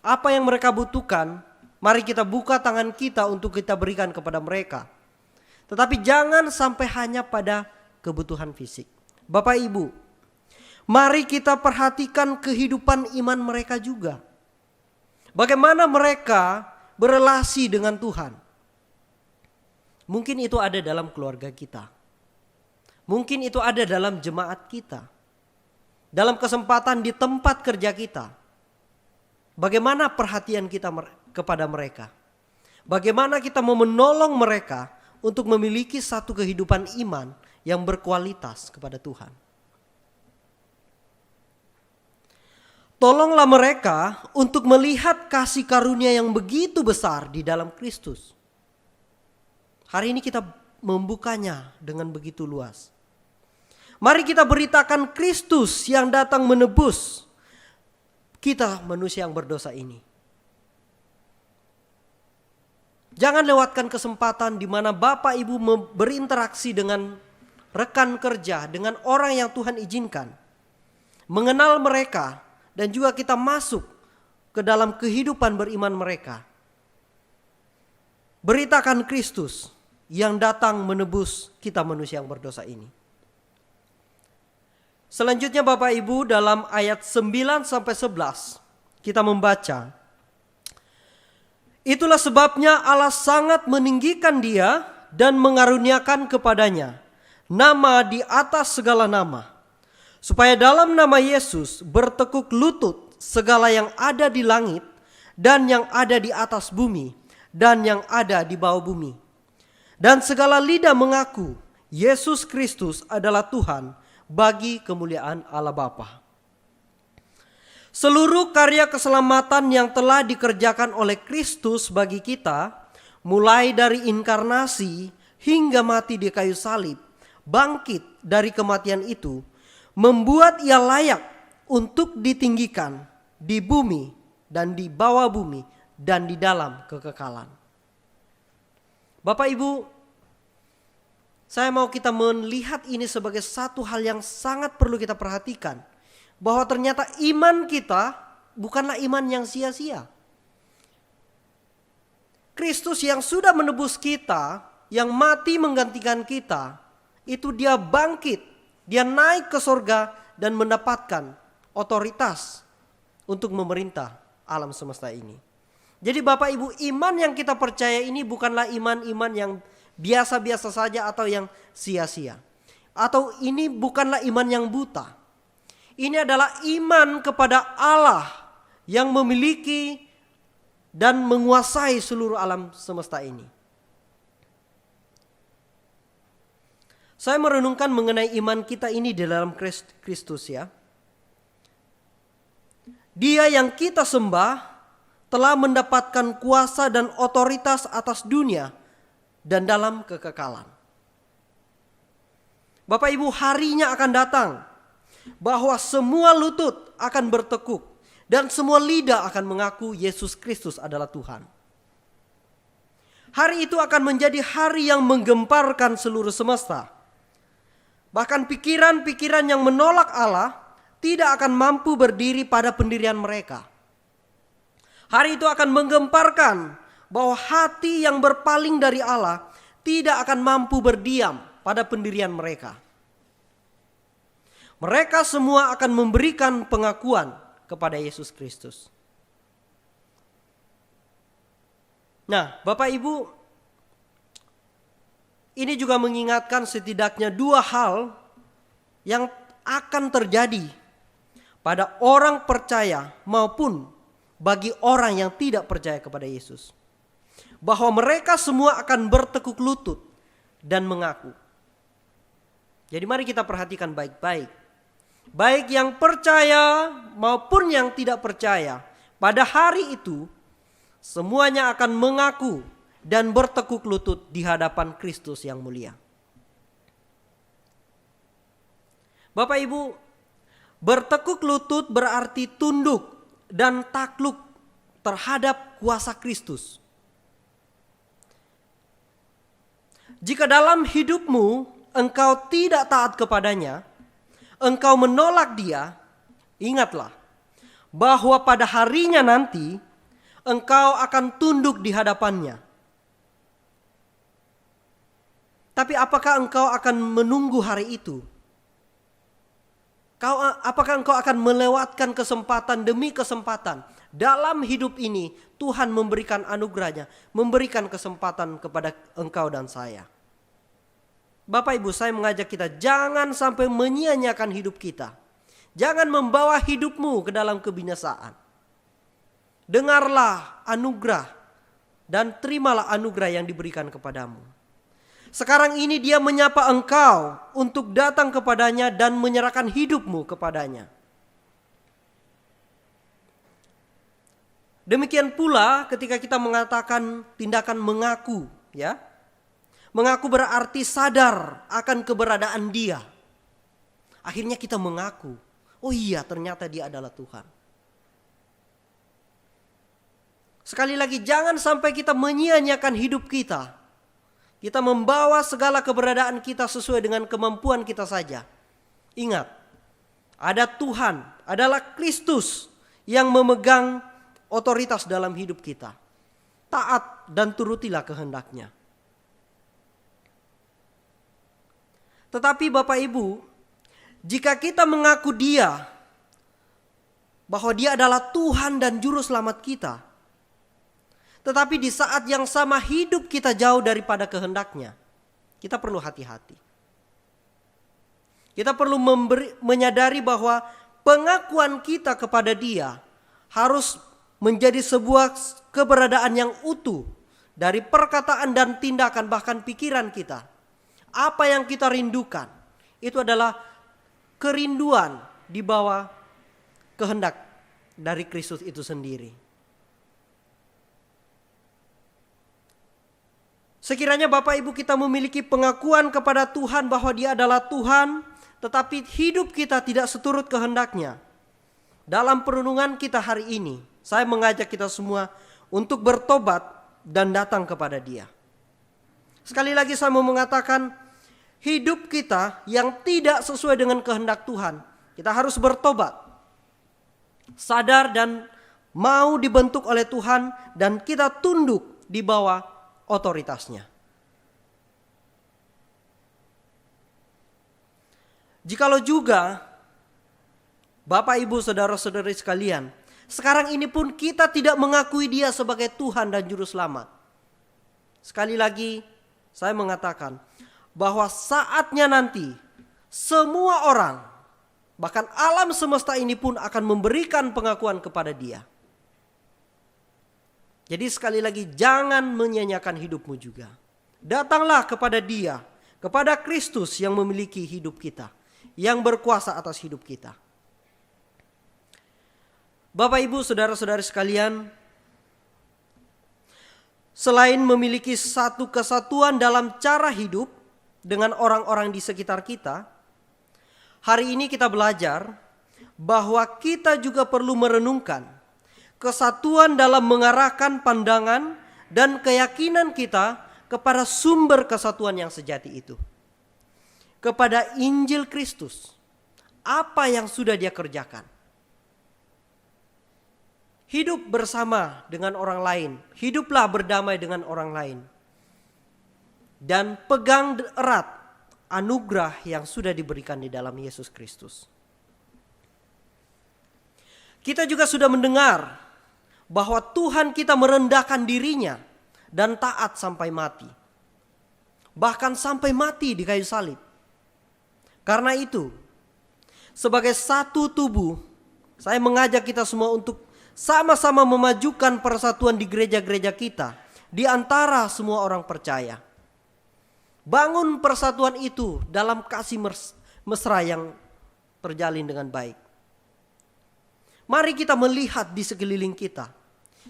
Apa yang mereka butuhkan, mari kita buka tangan kita untuk kita berikan kepada mereka. Tetapi jangan sampai hanya pada kebutuhan fisik. Bapak Ibu, mari kita perhatikan kehidupan iman mereka juga. Bagaimana mereka berelasi dengan Tuhan. Mungkin itu ada dalam keluarga kita. Mungkin itu ada dalam jemaat kita. Dalam kesempatan di tempat kerja kita. Bagaimana perhatian kita kepada mereka. Bagaimana kita mau menolong mereka untuk memiliki satu kehidupan iman yang berkualitas kepada Tuhan. Tolonglah mereka untuk melihat kasih karunia yang begitu besar di dalam Kristus. Hari ini kita membukanya dengan begitu luas. Mari kita beritakan Kristus yang datang menebus kita manusia yang berdosa ini. Jangan lewatkan kesempatan di mana Bapak Ibu berinteraksi dengan rekan kerja, dengan orang yang Tuhan izinkan. Mengenal mereka dan juga kita masuk ke dalam kehidupan beriman mereka. Beritakan Kristus yang datang menebus kita manusia yang berdosa ini. Selanjutnya Bapak Ibu dalam ayat 9-11 kita membaca. Itulah sebabnya Allah sangat meninggikan Dia dan mengaruniakan kepadanya nama di atas segala nama. Supaya dalam nama Yesus bertekuk lutut segala yang ada di langit dan yang ada di atas bumi dan yang ada di bawah bumi. Dan segala lidah mengaku Yesus Kristus adalah Tuhan bagi kemuliaan Allah Bapa. Seluruh karya keselamatan yang telah dikerjakan oleh Kristus bagi kita, mulai dari inkarnasi hingga mati di kayu salib, bangkit dari kematian itu, membuat Ia layak untuk ditinggikan di bumi dan di bawah bumi dan di dalam kekekalan. Bapak Ibu, saya mau kita melihat ini sebagai satu hal yang sangat perlu kita perhatikan. Bahwa ternyata iman kita bukanlah iman yang sia-sia. Kristus yang sudah menebus kita, yang mati menggantikan kita, itu Dia bangkit, Dia naik ke sorga dan mendapatkan otoritas untuk memerintah alam semesta ini. Jadi Bapak Ibu, iman yang kita percaya ini bukanlah iman-iman yang biasa-biasa saja atau yang sia-sia. Atau ini bukanlah iman yang buta. Ini adalah iman kepada Allah yang memiliki dan menguasai seluruh alam semesta ini. Saya merenungkan mengenai iman kita ini di dalam Kristus ya. Dia yang kita sembah telah mendapatkan kuasa dan otoritas atas dunia dan dalam kekekalan. Bapak Ibu, harinya akan datang bahwa semua lutut akan bertekuk dan semua lidah akan mengaku Yesus Kristus adalah Tuhan. Hari itu akan menjadi hari yang menggemparkan seluruh semesta. Bahkan pikiran-pikiran yang menolak Allah tidak akan mampu berdiri pada pendirian mereka. Hari itu akan menggemparkan bahwa hati yang berpaling dari Allah tidak akan mampu berdiam pada pendirian mereka. Mereka semua akan memberikan pengakuan kepada Yesus Kristus. Nah, Bapak Ibu, ini juga mengingatkan setidaknya dua hal yang akan terjadi pada orang percaya maupun bagi orang yang tidak percaya kepada Yesus. Bahwa mereka semua akan bertekuk lutut dan mengaku. Jadi mari kita perhatikan baik-baik. Baik yang percaya maupun yang tidak percaya, pada hari itu semuanya akan mengaku dan bertekuk lutut di hadapan Kristus yang mulia. Bapak Ibu, bertekuk lutut berarti tunduk dan takluk terhadap kuasa Kristus. Jika dalam hidupmu engkau tidak taat kepadanya, engkau menolak dia, ingatlah bahwa pada harinya nanti engkau akan tunduk di hadapannya. Tapi apakah engkau akan menunggu hari itu? Apakah engkau akan melewatkan kesempatan demi kesempatan? Dalam hidup ini Tuhan memberikan anugerahnya, memberikan kesempatan kepada engkau dan saya. Bapak Ibu, saya mengajak kita jangan sampai menyia-nyiakan hidup kita. Jangan membawa hidupmu ke dalam kebinasaan. Dengarlah anugerah dan terimalah anugerah yang diberikan kepadamu. Sekarang ini dia menyapa engkau untuk datang kepadanya dan menyerahkan hidupmu kepadanya. Demikian pula ketika kita mengatakan tindakan mengaku, ya. Mengaku berarti sadar akan keberadaan dia. Akhirnya kita mengaku, oh iya ternyata dia adalah Tuhan. Sekali lagi jangan sampai kita menyia-nyiakan hidup kita. Kita membawa segala keberadaan kita sesuai dengan kemampuan kita saja. Ingat, ada Tuhan, adalah Kristus yang memegang otoritas dalam hidup kita. Taat dan turutilah kehendaknya. Tetapi Bapak Ibu, jika kita mengaku dia, bahwa dia adalah Tuhan dan Juru Selamat kita, tetapi di saat yang sama hidup kita jauh daripada kehendaknya, kita perlu hati-hati. Kita perlu menyadari bahwa pengakuan kita kepada dia harus menjadi sebuah keberadaan yang utuh dari perkataan dan tindakan bahkan pikiran kita. Apa yang kita rindukan itu adalah kerinduan di bawah kehendak dari Kristus itu sendiri. Sekiranya Bapak Ibu kita memiliki pengakuan kepada Tuhan bahwa dia adalah Tuhan, tetapi hidup kita tidak seturut kehendaknya. Dalam perenungan kita hari ini, saya mengajak kita semua untuk bertobat dan datang kepada dia. Sekali lagi saya mau mengatakan, hidup kita yang tidak sesuai dengan kehendak Tuhan, kita harus bertobat. Sadar dan mau dibentuk oleh Tuhan dan kita tunduk di bawah otoritasnya. Jikalau juga Bapak Ibu saudara-saudari sekalian, sekarang ini pun kita tidak mengakui dia sebagai Tuhan dan Juru Selamat. Sekali lagi saya mengatakan bahwa saatnya nanti semua orang, bahkan alam semesta ini pun akan memberikan pengakuan kepada dia. Jadi sekali lagi jangan menyia-nyiakan hidupmu juga. Datanglah kepada dia kepada Kristus yang memiliki hidup kita, yang berkuasa atas hidup kita. Bapak, Ibu, saudara-saudari sekalian, selain memiliki satu kesatuan dalam cara hidup dengan orang-orang di sekitar kita, hari ini kita belajar bahwa kita juga perlu merenungkan kesatuan dalam mengarahkan pandangan dan keyakinan kita kepada sumber kesatuan yang sejati itu. Kepada Injil Kristus. Apa yang sudah Dia kerjakan. Hidup bersama dengan orang lain. Hiduplah berdamai dengan orang lain. Dan pegang erat anugerah yang sudah diberikan di dalam Yesus Kristus. Kita juga sudah mendengar bahwa Tuhan kita merendahkan dirinya dan taat sampai mati. Bahkan sampai mati di kayu salib. Karena itu, sebagai satu tubuh, saya mengajak kita semua untuk sama-sama memajukan persatuan di gereja-gereja kita, di antara semua orang percaya. Bangun persatuan itu dalam kasih mesra yang terjalin dengan baik. Mari kita melihat di sekeliling kita.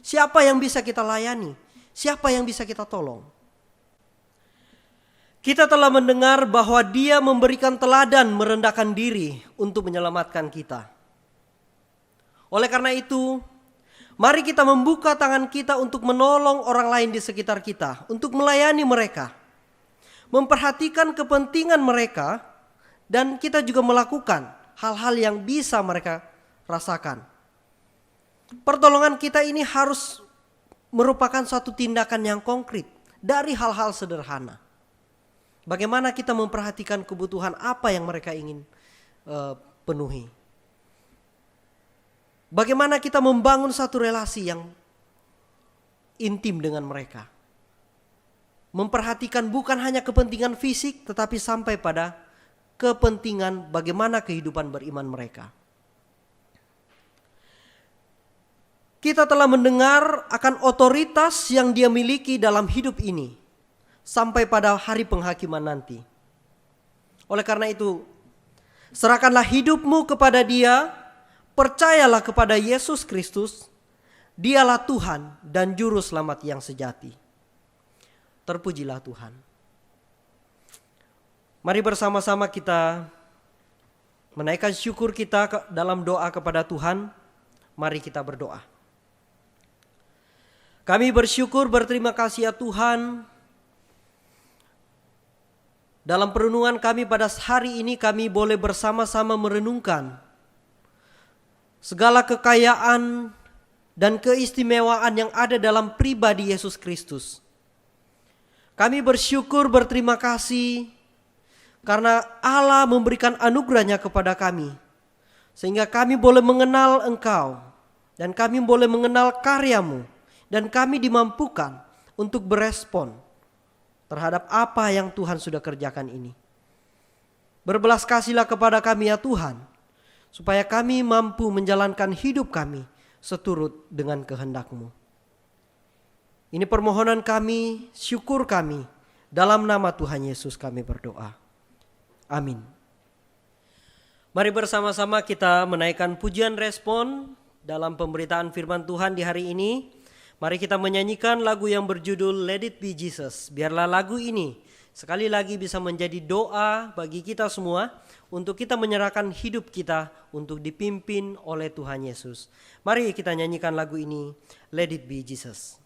Siapa yang bisa kita layani? Siapa yang bisa kita tolong? Kita telah mendengar bahwa Dia memberikan teladan merendahkan diri untuk menyelamatkan kita. Oleh karena itu, mari kita membuka tangan kita untuk menolong orang lain di sekitar kita, untuk melayani mereka, memperhatikan kepentingan mereka, dan kita juga melakukan hal-hal yang bisa mereka rasakan. Pertolongan kita ini harus merupakan suatu tindakan yang konkret dari hal-hal sederhana. Bagaimana kita memperhatikan kebutuhan apa yang mereka ingin penuhi. Bagaimana kita membangun satu relasi yang intim dengan mereka. Memperhatikan bukan hanya kepentingan fisik, tetapi sampai pada kepentingan bagaimana kehidupan beriman mereka. Kita telah mendengar akan otoritas yang Dia miliki dalam hidup ini sampai pada hari penghakiman nanti. Oleh karena itu, serahkanlah hidupmu kepada Dia, percayalah kepada Yesus Kristus, Dialah Tuhan dan Juru Selamat yang sejati. Terpujilah Tuhan. Mari bersama-sama kita menaikkan syukur kita dalam doa kepada Tuhan. Mari kita berdoa. Kami bersyukur, berterima kasih ya Tuhan. Dalam perenungan kami pada hari ini kami boleh bersama-sama merenungkan segala kekayaan dan keistimewaan yang ada dalam pribadi Yesus Kristus. Kami bersyukur, berterima kasih karena Allah memberikan anugerahnya kepada kami. Sehingga kami boleh mengenal Engkau dan kami boleh mengenal karya-Mu. Dan kami dimampukan untuk berespon terhadap apa yang Tuhan sudah kerjakan ini. Berbelas kasihlah kepada kami ya Tuhan, supaya kami mampu menjalankan hidup kami seturut dengan kehendak-Mu. Ini permohonan kami, syukur kami, dalam nama Tuhan Yesus kami berdoa. Amin. Mari bersama-sama kita menaikkan pujian respon dalam pemberitaan firman Tuhan di hari ini. Mari kita menyanyikan lagu yang berjudul Let It Be Jesus. Biarlah lagu ini sekali lagi bisa menjadi doa bagi kita semua untuk kita menyerahkan hidup kita untuk dipimpin oleh Tuhan Yesus. Mari kita nyanyikan lagu ini, Let It Be Jesus.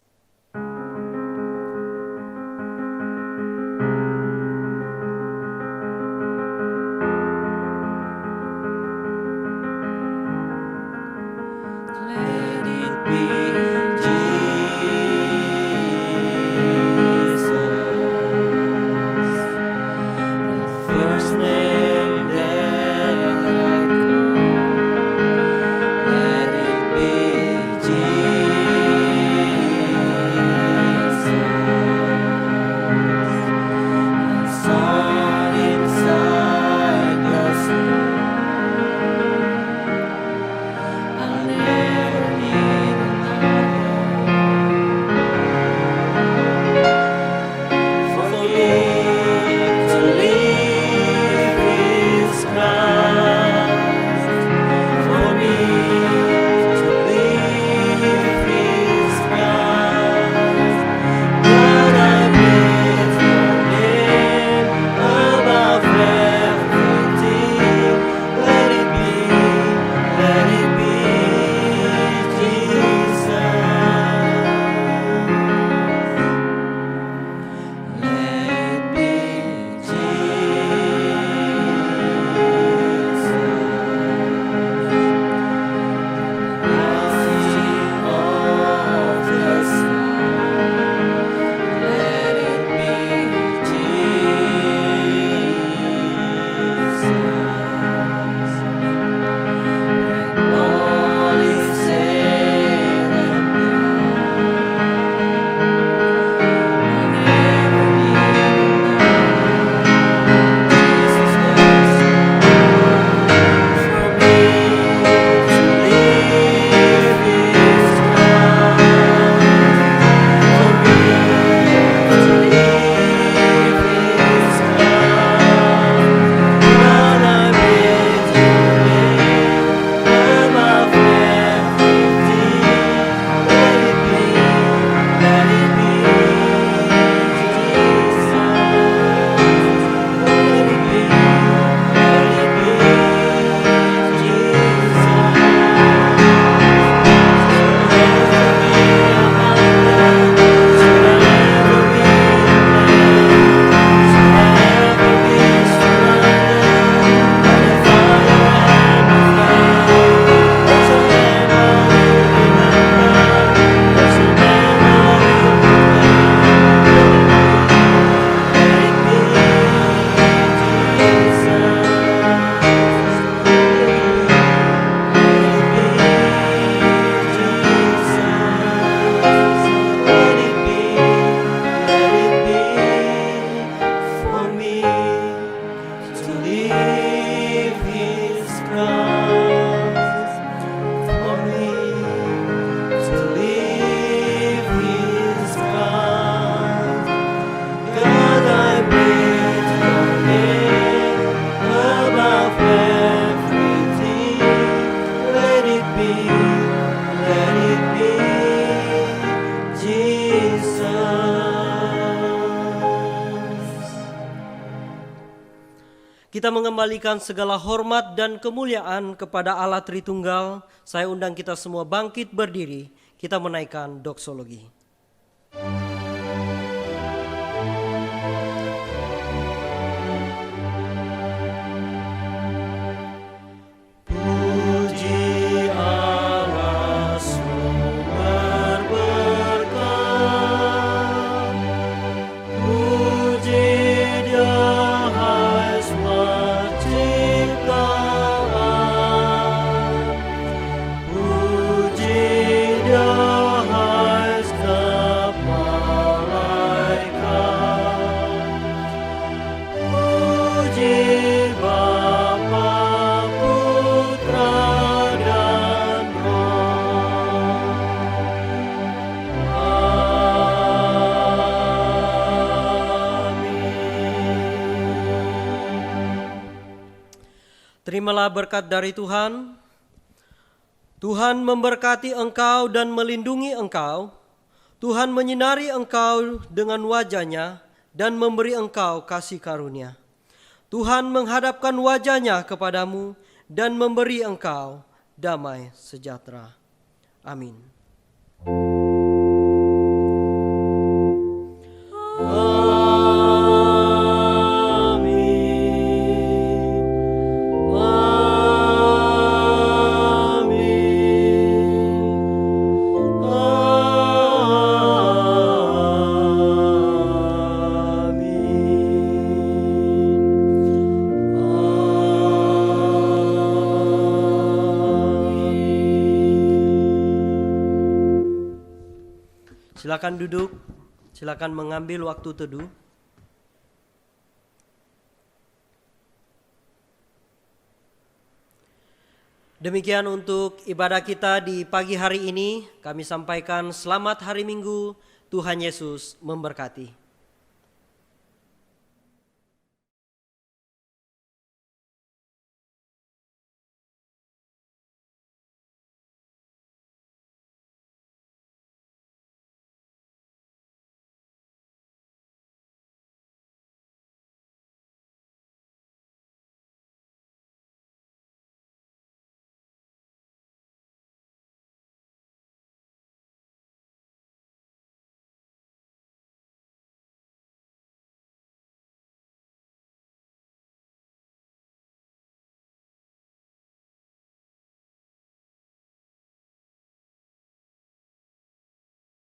kita mengembalikan segala hormat dan kemuliaan kepada Allah Tritunggal. Saya undang kita semua bangkit berdiri, kita menaikkan doksologi. Terimalah berkat dari Tuhan. Tuhan memberkati engkau dan melindungi engkau. Tuhan menyinari engkau dengan wajah-Nya dan memberi engkau kasih karunia. Tuhan menghadapkan wajah-Nya kepadamu dan memberi engkau damai sejahtera. Amin. Silakan duduk, silakan mengambil waktu teduh. Demikian untuk ibadah kita di pagi hari ini. Kami sampaikan selamat hari Minggu, Tuhan Yesus memberkati.